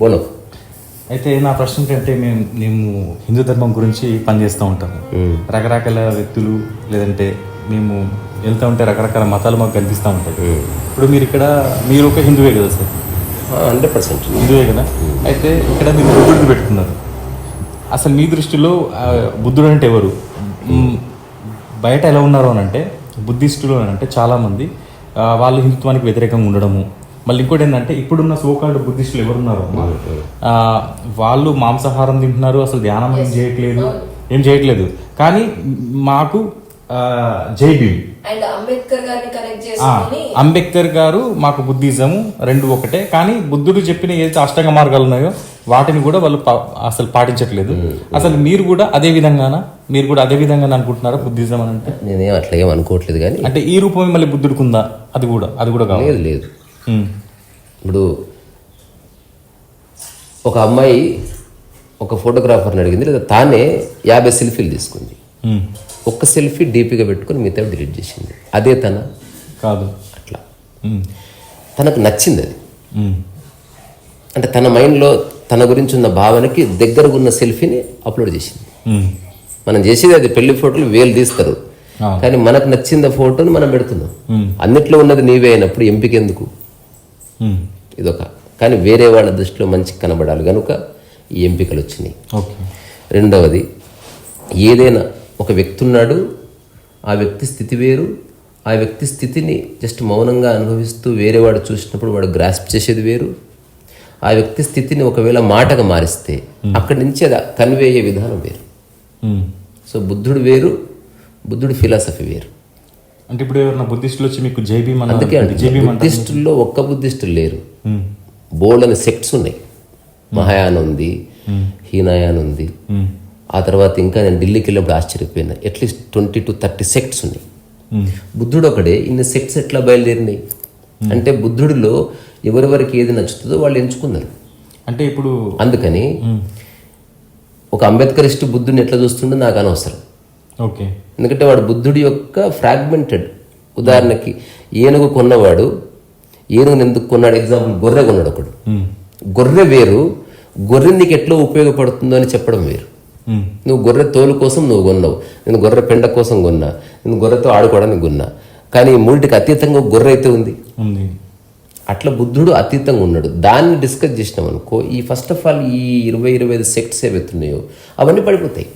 బోలో. అయితే నా ప్రశ్న ఏంటంటే మేము హిందూ ధర్మం గురించి పనిచేస్తూ ఉంటాము. రకరకాల వ్యక్తులు లేదంటే మేము వెళ్తూ ఉంటే రకరకాల మతాలు మాకు కనిపిస్తూ ఉంటాయి. ఇప్పుడు మీరు ఒక హిందువే కదా సార్? 100% హిందువే కదా. అయితే ఇక్కడ మీరు బుద్ధుడిని పెట్టుకున్నారు. అసలు మీ దృష్టిలో బుద్ధుడు అంటే ఎవరు? బయట ఎలా ఉన్నారు అని అంటే బుద్ధిస్టులు అని అంటే చాలామంది వాళ్ళు హిందుత్వానికి వ్యతిరేకంగా ఉండడము. మళ్ళీ ఇంకోటి ఏంటంటే ఇప్పుడున్న సోకాల్డ్ బుద్ధిస్టులు ఎవరున్నారు వాళ్ళు మాంసాహారం తింటున్నారు, అసలు ధ్యానం ఏం చేయట్లేదు. కానీ మాకు జై భీమ్, అంబేద్కర్ గారు మాకు బుద్ధిజము రెండు ఒకటే. కానీ బుద్ధుడు చెప్పిన ఏదైతే అష్టాంగ మార్గాలు ఉన్నాయో వాటిని కూడా వాళ్ళు అసలు పాటించట్లేదు. అసలు మీరు కూడా అదే విధంగా అనుకుంటున్నారా బుద్ధిజం అని అంటే? నేనేం అట్లా ఏం అనుకోవట్లేదు. కానీ అంటే ఈ రూపమే మళ్ళీ బుద్ధుడికి ఉందా? అది కూడా కాదు. లేదు. ఇప్పుడు ఒక అమ్మాయి ఒక ఫోటోగ్రాఫర్ని అడిగింది, లేదా తానే 50 సెల్ఫీలు తీసుకుంది. ఒక్క సెల్ఫీ డీపీగా పెట్టుకుని మిగతా డిలీట్ చేసింది. అదే తన కాదు. అట్లా తనకు నచ్చింది అది. అంటే తన మైండ్లో తన గురించి ఉన్న భావనకి దగ్గరగా ఉన్న సెల్ఫీని అప్లోడ్ చేసింది. మనం చేసేది అది పెళ్లి ఫోటోలు 1000 తీస్తారు, కానీ మనకు నచ్చిన ఫోటోని మనం పెడుతున్నాం. అన్నిట్లో ఉన్నది నీవే అయినప్పుడు ఎంపిక ఎందుకు? ఇదొక. కానీ వేరే వాళ్ళ దృష్టిలో మంచి కనబడాలి కనుక ఈ ఎంపికలు వచ్చినాయి. రెండవది, ఏదైనా ఒక వ్యక్తి ఉన్నాడు, ఆ వ్యక్తి స్థితి వేరు. ఆ వ్యక్తి స్థితిని జస్ట్ మౌనంగా అనుభవిస్తూ వేరే వాడు చూసినప్పుడు వాడు గ్రాస్ప్ చేసేది వేరు. ఆ వ్యక్తి స్థితిని ఒకవేళ మాటగా మారిస్తే అక్కడి నుంచి అది కన్వే అయ్యే విధానం వేరు. సో బుద్ధుడు వేరు, బుద్ధుడి ఫిలాసఫీ వేరు. అంటే ఇప్పుడు ఎవరైనా బుద్ధిస్టులు వచ్చి మీకు జై భీమ్ అందుకే బుద్ధిస్టుల్లో ఒక్క బుద్ధిస్టులు లేరు, బోల్డని సెక్ట్స్ ఉన్నాయి. మహాయాన్ ఉంది, హీనాయాన్ ఉంది. ఆ తర్వాత ఇంకా నేను ఢిల్లీకి వెళ్ళినప్పుడు ఆశ్చర్యపోయినా, అట్లీస్ట్ 20 to 30 సెక్ట్స్ ఉన్నాయి. బుద్ధుడు ఒకడే ఇన్ని సెక్ట్స్ ఎట్లా బయలుదేరినాయి అంటే బుద్ధుడిలో ఎవరెవరికి ఏది నచ్చుతుందో వాళ్ళు ఎంచుకున్నారు. అంటే ఇప్పుడు అందుకని ఒక అంబేద్కరిస్ట్ బుద్ధుడిని ఎట్లా చూస్తుండో నాకు అనవసరం. ఓకే. ఎందుకంటే వాడు బుద్ధుడి యొక్క ఫ్రాగ్మెంటెడ్. ఉదాహరణకి ఏనుగు కొన్నవాడు ఏనుగుని ఎందుకు కొన్నాడు? ఎగ్జాంపుల్ గొర్రె కొన్నాడు ఒకడు. గొర్రె వేరు, గొర్రె నీకు ఎట్లా ఉపయోగపడుతుందో అని చెప్పడం వేరు. నువ్వు గొర్రె తోలు కోసం నువ్వు కొన్నావు, నేను గొర్రె పెండ కోసం కొన్నా, నేను గొర్రెతో ఆడుకోవడానికి కొన్నా. కానీ మూడిటికి అతీతంగా గొర్రె అయితే ఉంది. అట్లా బుద్ధుడు అతీతంగా ఉన్నాడు. దాన్ని డిస్కస్ చేసినాం అనుకో, ఈ ఫస్ట్ ఆఫ్ ఆల్ ఈ 20-25 సెక్ట్స్ ఏవైతున్నాయో అవన్నీ పడిపోతాయి.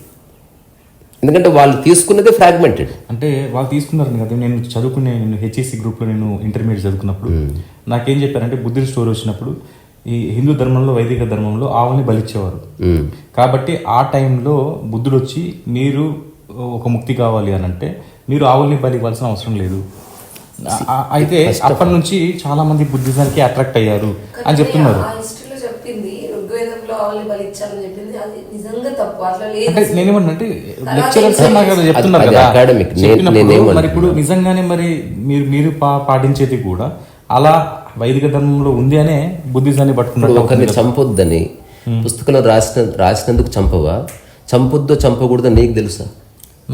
ఎందుకంటే వాళ్ళు తీసుకున్నదే ఫ్రాగ్మెంటెడ్. అంటే వాళ్ళు తీసుకున్నారు కదా. నేను హెచ్ఈసి గ్రూప్లో నేను ఇంటర్మీడియట్ చదువుకున్నప్పుడు నాకేం చెప్పారంటే బుద్ధుడి స్టోరీ వచ్చినప్పుడు ఈ హిందూ ధర్మంలో, వైదిక ధర్మంలో ఆవుల్ని బలిచ్చేవారు. కాబట్టి ఆ టైంలో బుద్ధుడు వచ్చి మీరు ఒక ముక్తి కావాలి అని అంటే మీరు ఆవుల్ని బలి ఇవ్వాల్సిన అవసరం లేదు. అయితే అప్పటి నుంచి చాలా మంది బుద్ధిజానికి అట్రాక్ట్ అయ్యారు అని చెప్తున్నారు. అంటే నేనేమన్నంటే లెక్చరర్స్ చెప్తున్నారు కదా. మరి ఇప్పుడు నిజంగానే మరి మీరు పాటించేది కూడా అలా వైదిక ధర్మంలో ఉంది అనే బుద్ధిజాన్ని పట్టుకున్నారు. ఒకరిని చంపొద్దని పుస్తకంలో రాసినందుకు చంపవా? చంపొద్దో చంపకూడదో నీకు తెలుసా?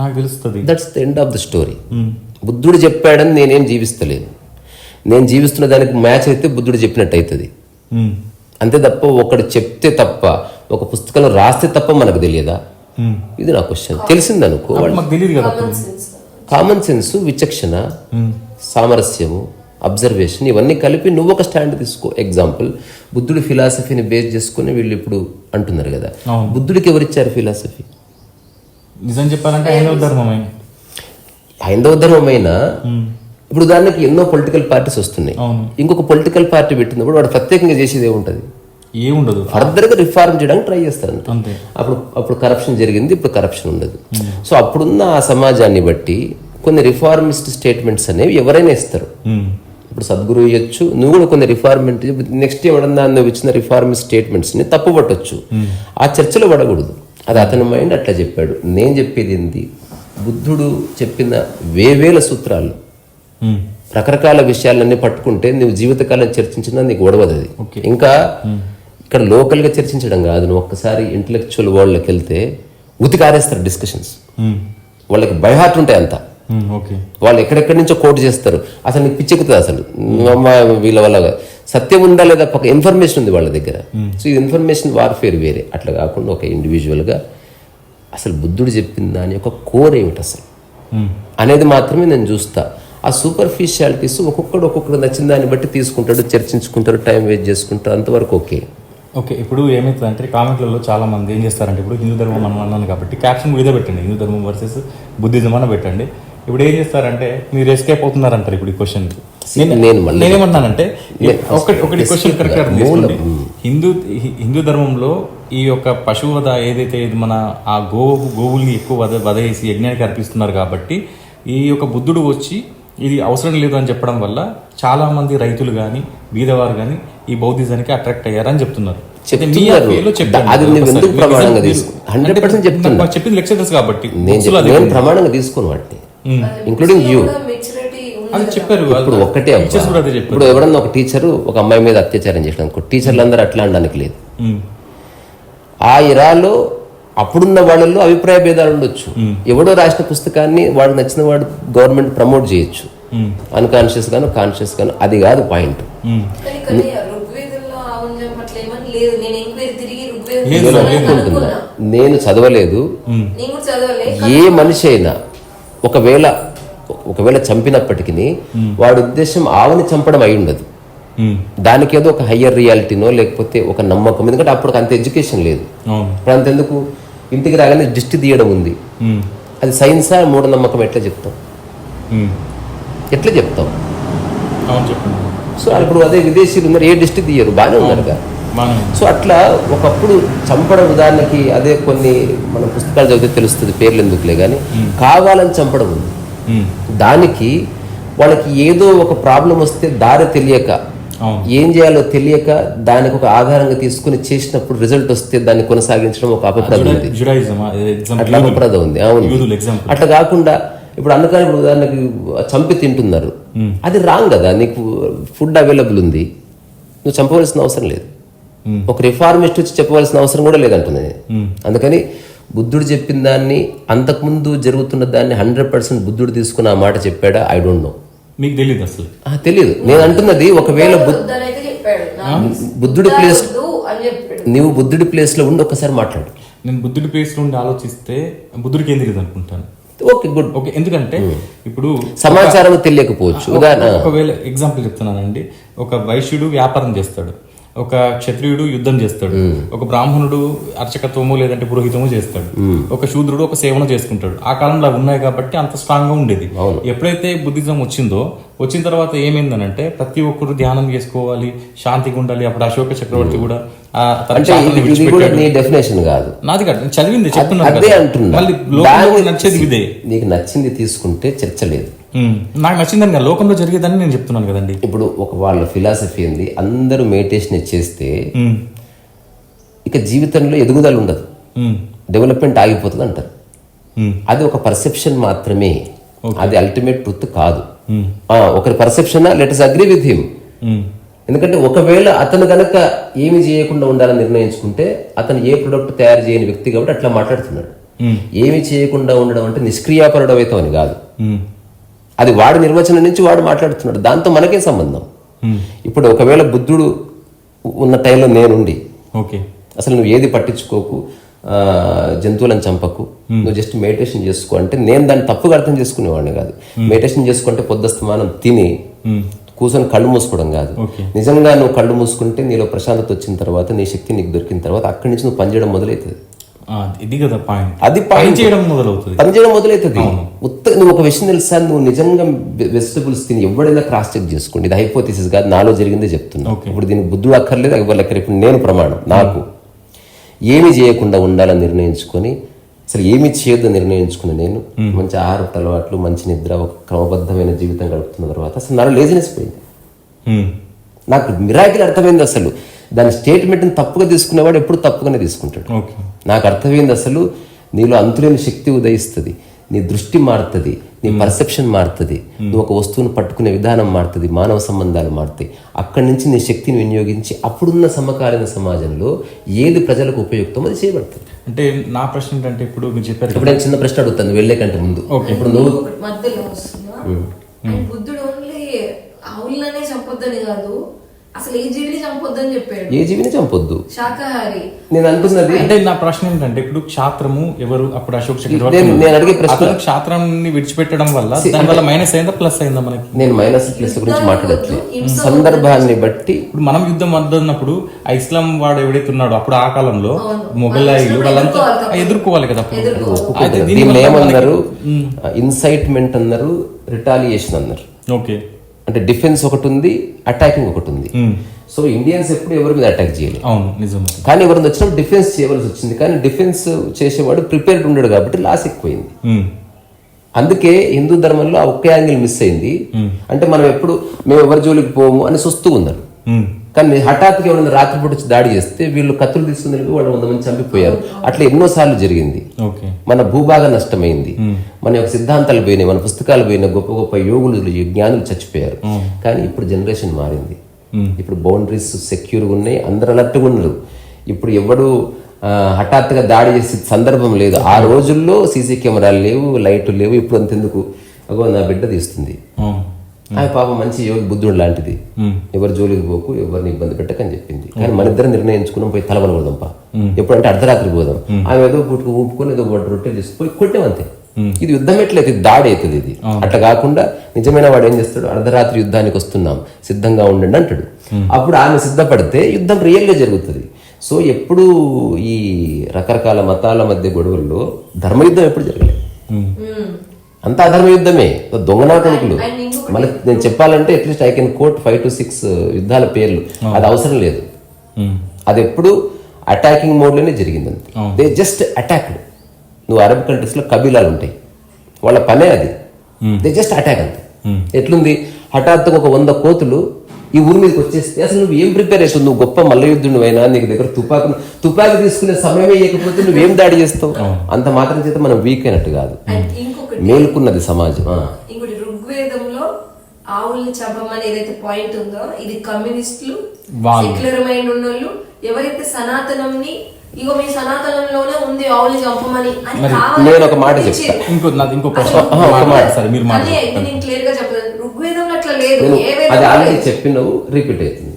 నాకు తెలుస్తుంది. That's the end of the story. బుద్ధుడు చెప్పాడని నేనేం జీవిస్తలేను. నేను జీవిస్తున్న దానికి మ్యాచ్ అయితే బుద్ధుడు చెప్పినట్టు అవుతుంది. అంతే తప్ప ఒకడు చెప్తే తప్ప, ఒక పుస్తకంలో రాస్తే తప్ప మనకు తెలియదా? ఇది నా క్వశ్చన్. తెలిసిందనుకో, కామన్ సెన్స్, విచక్షణ, సామరస్యము, అబ్జర్వేషన్ ఇవన్నీ కలిపి నువ్వు ఒక స్టాండ్ తీసుకో. ఎగ్జాంపుల్, బుద్ధుడి ఫిలాసఫీని బేస్ చేసుకుని వీళ్ళు ఇప్పుడు అంటున్నారు కదా, బుద్ధుడికి ఎవరిచ్చారు ఫిలాసఫీ? నిజం చెప్పాలంటే హైందవ ధర్మమైనా ఇప్పుడు దానికి ఎన్నో పొలిటికల్ పార్టీస్ వస్తున్నాయి. ఇంకొక పొలిటికల్ పార్టీ పెట్టినప్పుడు వాడు ప్రత్యేకంగా చేసేది ఏముండదు. ఫర్దర్ గా రిఫార్మ్ చేయడానికి ట్రై చేస్తారంట. అప్పుడు కరప్షన్ జరిగింది, ఇప్పుడు కరప్షన్ ఉండదు. సో అప్పుడున్న ఆ సమాజాన్ని బట్టి కొన్ని రిఫార్మిస్ట్ స్టేట్మెంట్స్ అనేవి ఎవరైనా ఇస్తారు. ఇప్పుడు సద్గురు ఇవ్వచ్చు, నువ్వు కూడా కొన్ని రిఫార్మెంట్ నెక్స్ట్ ఎవడన్నా నువ్వు ఇచ్చిన రిఫార్మిస్ట్ స్టేట్మెంట్స్ని తప్పు పట్టవచ్చు. ఆ చర్చలో పడకూడదు. అది అతని మైండ్ అట్లా చెప్పాడు. నేను చెప్పేది ఏంటి, బుద్ధుడు చెప్పిన వేవేల సూత్రాలు, రకరకాల విషయాలన్నీ పట్టుకుంటే నువ్వు జీవితకాలం చర్చించినా నీకు ఒడవదు. అది ఇంకా ఇక్కడ లోకల్గా చర్చించడం కాదు. నువ్వు ఒక్కసారి ఇంటలెక్చువల్ వరల్డ్లోకి వెళ్తే ఉతికారేస్తారు డిస్కషన్స్. వాళ్ళకి బై హార్ట్ ఉంటాయి అంతా. ఓకే. వాళ్ళు ఎక్కడెక్కడి నుంచో కోట్ చేస్తారు, అసలు నీకు పిచ్చెక్కుతుంది అసలు వీళ్ళ వల్ల. సత్యం ఉందా లేదా పక్క ఇన్ఫర్మేషన్ ఉంది వాళ్ళ దగ్గర. సో ఈ ఇన్ఫర్మేషన్ వార్ఫేర్ వేరే. అట్లా కాకుండా ఒక ఇండివిజువల్గా అసలు బుద్ధుడు చెప్పిన దాని యొక్క కోర్ ఏమిటి అసలు అనేది మాత్రమే నేను చూస్తా. ఆ సూపర్ఫిషియాలిటీస్ ఒక్కొక్కడు నచ్చిన దాన్ని బట్టి తీసుకుంటాడు, చర్చించుకుంటారు, టైం వేస్ట్ చేసుకుంటారు, అంతవరకు ఓకే. ఓకే. ఇప్పుడు ఏమవుతుందంటే కామెంట్లలో చాలా మంది ఏం చేస్తారంటే, ఇప్పుడు హిందూ ధర్మం మనం అన్నాను కాబట్టి క్యాప్షన్ కూడా ఇదే పెట్టండి, హిందూ ధర్మం వర్సెస్ బుద్ధిజం అని పెట్టండి. ఇప్పుడు ఏం చేస్తారంటే మీరు ఎస్కేప్ అవుతున్నారంటారు ఇప్పుడు ఈ క్వశ్చన్. నేనేమన్నానంటే ఒకటి క్వశ్చన్ కరెక్ట్ అర్థం చేసుకోండి. హిందూ ధర్మంలో ఈ యొక్క పశువధ ఏదైతే ఇది మన ఆ గోవుల్ని ఎక్కువ వధ చేసి యజ్ఞానికి అర్పిస్తున్నారు కాబట్టి ఈ యొక్క బుద్ధుడు వచ్చి ఇది అవసరం లేదు అని చెప్పడం వల్ల చాలా మంది రైతులు కానీ బీదవారు కానీ ఈ బౌద్ధిజానికి అట్రాక్ట్ అయ్యారని చెప్తున్నారు. చెప్పింది లెక్చరర్స్ కాబట్టి ప్రమాణంగా తీసుకోను వాటిని, ఇంక్లూడింగ్ యూ అది చెప్పారు. ఇప్పుడు ఒక్కటే, ఇప్పుడు ఎవడన్నా ఒక టీచరు ఒక అమ్మాయి మీద అత్యాచారం చేసిన టీచర్లు అందరూ అట్లా అనడానికి లేదు. ఆ ఇరాలో అప్పుడున్న వాళ్ళల్లో అభిప్రాయ భేదాలు ఉండొచ్చు. ఎవడో రాసిన పుస్తకాన్ని వాడు నచ్చిన వాడు గవర్నమెంట్ ప్రమోట్ చేయొచ్చు, అన్కాన్షియస్ గాను కాన్షియస్ గాను. అది కాదు పాయింట్. నేను చదవలేదు. ఏ మనిషి అయినా ఒకవేళ చంపినప్పటికీ వాడి ఉద్దేశం ఆవుని చంపడం అయి ఉండదు. దానికి ఏదో ఒక హయ్యర్ రియాలిటీనో లేకపోతే ఒక నమ్మకం. ఎందుకంటే అప్పుడు అంత ఎడ్యుకేషన్ లేదు. ఇప్పుడు అంతెందుకు, ఇంటికి రాగానే దిష్టి తీయడం ఉంది, అది సైన్సా మూఢనమ్మకం ఎట్లా చెప్తాం? సో ఇప్పుడు అదే విదేశీయులు ఉన్నారు, ఏ దిష్టి తీయరు, బాగానే ఉన్నారుగా. సో అట్లా ఒకప్పుడు చంపడం, ఉదాహరణకి అదే కొన్ని మన పుస్తకాలు చదివితే తెలుస్తుంది, పేర్లు ఎందుకులే కానీ కావాలని చంపడం ఉంది. దానికి వాళ్ళకి ఏదో ఒక ప్రాబ్లం వస్తే దారి తెలియక, ఏం చేయాలో తెలియక దానికి ఒక ఆధారంగా తీసుకుని చేసినప్పుడు రిజల్ట్ వస్తే దాన్ని కొనసాగించడం ఒక అపప్రద ఉంది. అట్లా అపప్రద ఉంది. అవును. అట్లా కాకుండా ఇప్పుడు అందుకని ఇప్పుడు ఉదాహరణకి చంపి తింటున్నారు, అది రాంగ్ కదా. నీకు ఫుడ్ అవైలబుల్ ఉంది, నువ్వు చంపవలసిన అవసరం లేదు. ఒక రిఫార్మిస్ట్ వచ్చి చెప్పవలసిన అవసరం కూడా లేదంటున్నది. అందుకని బుద్ధుడు చెప్పిన దాన్ని, అంతకుముందు జరుగుతున్న దాన్ని 100% బుద్ధుడు తీసుకుని ఆ మాట చెప్పాడా? I don't know. మీకు తెలియదు అసలు? తెలియదు. నేను అంటున్నది, ఒకవేళ బుద్ధుడి ప్లేస్, నువ్వు బుద్ధుడి ప్లేస్ లో ఉండి ఒక్కసారి మాట్లాడు. నేను బుద్ధుడి ప్లేస్ లో ఉండి ఆలోచిస్తే బుద్ధుడికి ఏం తెలియదు అనుకుంటాను. Okay, good. ఓకే. ఎందుకంటే ఇప్పుడు సమాచారం తెలియకపోవచ్చు. ఒకవేళ ఎగ్జాంపుల్ చెప్తున్నానండి, ఒక వైశ్యుడు వ్యాపారం చేస్తాడు, ఒక క్షత్రియుడు యుద్ధం చేస్తాడు, ఒక బ్రాహ్మణుడు అర్చకత్వము లేదంటే పురోహితము చేస్తాడు, ఒక శూద్రుడు ఒక సేవను చేసుకుంటాడు. ఆ కాలంలో అవి ఉన్నాయి కాబట్టి అంత స్ట్రాంగ్ గా ఉండేది. ఎప్పుడైతే బుద్ధిజం వచ్చిన తర్వాత ఏమైందనంటే ప్రతి ఒక్కరు ధ్యానం చేసుకోవాలి, శాంతిగా ఉండాలి. అప్పుడు అశోక చక్రవర్తి కూడా డెఫినేషన్ కాదు నాది కాదు, చదివింది నచ్చేది ఇదే. నీకు నచ్చింది తీసుకుంటే చర్చ లేదు. నాకు నచ్చిందని లోకంలో జరిగేదని నేను చెప్తున్నాను కదండి. ఇప్పుడు వాళ్ళ ఫిలాసఫీ ఏంది, అందరూ మెడిటేషన్ చేస్తే ఇక జీవితంలో ఎదుగుదల ఉండదు, డెవలప్మెంట్ ఆగిపోతుంది అంటారు. అది ఒక పర్సెప్షన్ మాత్రమే, అది అల్టిమేట్ ట్రూత్ కాదు. ఒకరి perception, let us agree with him. ఎందుకంటే ఒకవేళ అతను గనక ఏమి చేయకుండా ఉండాలని నిర్ణయించుకుంటే, అతను ఏ ప్రొడక్ట్ తయారు చేయని వ్యక్తి కాబట్టి అట్లా మాట్లాడుతున్నాడు. ఏమి చేయకుండా ఉండడం అంటే నిష్క్రియాపరుడమైతే అని కాదు, అది వాడి నిర్వచనం నుంచి వాడు మాట్లాడుతున్నాడు, దాంతో మనకే సంబంధం. ఇప్పుడు ఒకవేళ బుద్ధుడు ఉన్న టైంలో నేనుండి అసలు నువ్వు ఏది పట్టించుకోకు, జంతువులను చంపకు, నువ్వు జస్ట్ మెడిటేషన్ చేసుకో అంటే నేను దాన్ని తప్పుగా అర్థం చేసుకునేవాడిని కాదు. మెడిటేషన్ చేసుకుంటే పొద్దుస్తమానం తిని కూర్చొని కళ్ళు మూసుకోవడం కాదు. నిజంగా నువ్వు కళ్ళు మూసుకుంటే నీలో ప్రశాంతత వచ్చిన తర్వాత, నీ శక్తి నీకు దొరికిన తర్వాత అక్కడి నుంచి నువ్వు పనిచేయడం మొదలవుతుంది. అది పనిచేయడం మొదలవుతుంది. నువ్వు ఒక విషయం తెలుసా, నువ్వు నిజంగా వెజిటబుల్స్ తిని ఎవడైనా క్రాస్ చెక్ చేసుకోండి. ఇది హైపోథిసిస్ కాదు, నాలో జరిగిందే చెప్తున్నా. ఇప్పుడు దీనికి బుద్ధుడు అక్కర్లేదు, ఎవరు ఇప్పుడు నేను ప్రమాణం. నాకు ఏమి చేయకుండా ఉండాలని నిర్ణయించుకొని, అసలు ఏమి చేయొద్దు నిర్ణయించుకుని నేను మంచి ఆహారపు అలవాట్లు, మంచి నిద్ర, ఒక క్రమబద్ధమైన జీవితం గడుపుతున్న తర్వాత అసలు నాలో లేజినెస్ పోయింది. నాకు మిరాకిల్ అర్థమైంది. అసలు దాని స్టేట్మెంట్ని తప్పుగా తీసుకునేవాడు ఎప్పుడు తప్పుగానే తీసుకుంటాడు. నాకు అర్థమైంది, అసలు నీలో అంతులేని శక్తి ఉదయిస్తుంది. నీ దృష్టి మారుతుంది, నీ పర్సెప్షన్ మారుతుంది, నువ్వు ఒక వస్తువును పట్టుకునే విధానం మారుతుంది, మానవ సంబంధాలు మారుతాయి. అక్కడి నుంచి నీ శక్తిని వినియోగించి అప్పుడున్న సమకాలీన సమాజంలో ఏది ప్రజలకు ఉపయుక్తం అది చేయబడుతుంది. అంటే నా ప్రశ్న ఏంటంటే ఇప్పుడు మీరు చెప్పారు ఇప్పుడు నేను చిన్న ప్రశ్న అడుగుతాను వెళ్ళే కంటే ముందు. ఇప్పుడు నువ్వు మధ్యలో వస్తున్నా అండ్ బుద్ధుడు ఓన్లీ ఆవులనే చంపొద్దని కాదు, అసలు ఏ జీవిని చంపొద్దని చెప్పాడు. ఏ జీవిని చంపొద్దు, శాకాహారి. నేను అనుకున్నది అంటే నా ప్రశ్న ఏంటంటే ఇప్పుడు క్షాత్రము ఎవరు అప్పుడు అశోక్ నేను అడిగే ప్రశ్న క్షాత్రాన్ని విడిచిపెట్టడం వల్ల దాని వల్ల మైనస్ అయిందా ప్లస్ అయిందా మనకి? నేను మైనస్ ప్లస్ గురించి మాట్లాడట్లేదు, సందర్భాన్ని బట్టి. ఇప్పుడు మనం యుద్ధం వద్దన్నప్పుడు ఆ ఇస్లాం వాడు ఎవడైతే ఉన్నాడో అప్పుడు ఆ కాలంలో మొఘలాయిలు వాళ్ళంతా ఎదుర్కోవాలి కదా. దీన్ని ఏమన్నారు, ఇన్సైట్మెంట్ అన్నారు, రిటాలియేషన్ అన్నారు. ఓకే, అంటే డిఫెన్స్ ఒకటి ఉంది, అటాకింగ్ ఒకటి ఉంది. సో ఇండియన్స్ ఎప్పుడు ఎవరి మీద అటాక్ చేయలేదు. అవును నిజం. కానీ ఎవరిని వచ్చినప్పుడు డిఫెన్స్ చేయవలసి వచ్చింది. కానీ డిఫెన్స్ చేసేవాడు ప్రిపేర్డ్ ఉండడు కాబట్టి లాస్ ఎక్కువైంది. అందుకే హిందూ ధర్మంలో ఆ ఒక్క యాంగిల్ మిస్ అయింది. అంటే మనం ఎప్పుడు మేము ఎవరి జోలికి పోము అని చూస్తూ ఉన్నారు. కానీ హఠాత్తుగా ఎవరైనా రాత్రిపూట వచ్చి దాడి చేస్తే వీళ్ళు కత్తులు తీసుకుని వాళ్ళు 100 మంది చంపిపోయారు. అట్లా ఎన్నోసార్లు జరిగింది. మన భూభాగం నష్టమైంది, మన యొక్క సిద్ధాంతాలు పోయినాయి, మన పుస్తకాలు పోయినాయి, గొప్ప గొప్ప యోగులు జ్ఞానులు చచ్చిపోయారు. కానీ ఇప్పుడు జనరేషన్ మారింది. ఇప్పుడు బౌండరీస్ సెక్యూర్గా ఉన్నాయి, అందరు అలర్ట్గా ఉన్నారు. ఇప్పుడు ఎవడు హఠాత్తుగా దాడి చేసే సందర్భం లేదు. ఆ రోజుల్లో సీసీ కెమెరాలు లేవు, లైట్లు లేవు. ఇప్పుడు అంతెందుకు, అగో నా బిడ్డ తీస్తుంది, ఆయన పాప మంచి యోగి బుద్ధుడు లాంటిది, ఎవరి జోలికి పోకు, ఎవరిని ఇబ్బంది పెట్టకని చెప్పింది. కానీ మన ఇద్దరం నిర్ణయించుకున్నాం పోయి తలబల పోదాంపా, ఎప్పుడంటే అర్ధరాత్రి పోదాం. ఆమె ఏదో పుట్టుకు ఊపుకొని ఏదో రొట్టెలు తీసుకుపోయి కొట్టేమంతే. ఇది యుద్ధం ఎట్లయితే దాడి అవుతుంది. ఇది అట్లా కాకుండా నిజమైన వాడు ఏం చేస్తాడు, అర్ధరాత్రి యుద్ధానికి వస్తున్నాం సిద్ధంగా ఉండండి అంటాడు. అప్పుడు ఆమె సిద్ధపడితే యుద్ధం రియల్గా జరుగుతుంది. సో ఎప్పుడు ఈ రకరకాల మతాల మధ్య గొడవల్లో ధర్మయుద్ధం ఎప్పుడు జరగలేదు. అంతా అధర్మ యుద్ధమే, దొంగనా కొడుకులు. మళ్ళీ నేను చెప్పాలంటే at least I can coat 5 to 6 యుద్ధాల పేర్లు. అది అవసరం లేదు. అది ఎప్పుడు అటాకింగ్ మోడ్లోనే జరిగింది. They just attacked. నువ్వు అరబ్ కంట్రీస్లో కబీలాలు ఉంటాయి, వాళ్ళ పనే అది. దే జస్ట్ అటాక్ అంతే. ఎట్లుంది, హఠాత్తుగా ఒక 100 కోతులు ఈ ఊరి మీదకి వచ్చేస్తే అసలు నువ్వు ఏం ప్రిపేర్ అవుతావు? నువ్వు గొప్ప మల్ల యుద్ధుడు అయినా నీకు దగ్గర తుపాకి తీసుకునే సమయమే ఇవ్వకపోతే నువ్వేం దాడి చేస్తావు? అంత మాత్రం చేత మనం వీక్ అయినట్టు కాదు, మేలుకున్నది సమాజం. ఇంకోటి ఋగ్వేదంలో ఆవుల్ని చంపమని ఏదైతే పాయింట్ ఉందో, ఇది కమ్యూనిస్టులు, సెక్యులర్ మైండ్ ఉన్నోళ్ళు ఎవరైతే సనాతనంని ఇగో మీ సనాతనంలోనే ఉంది ఆవుల్ని చంపమని అని నేను ఒక మాట చెప్తాను. ఇంకో ప్రశ్న నేను క్లియర్ గా చెప్పాను, ఋగ్వేదంలో అట్లా లేదు. అది ఆల్రెడీ చెప్పినవు, రిపీట్ అవుతుంది.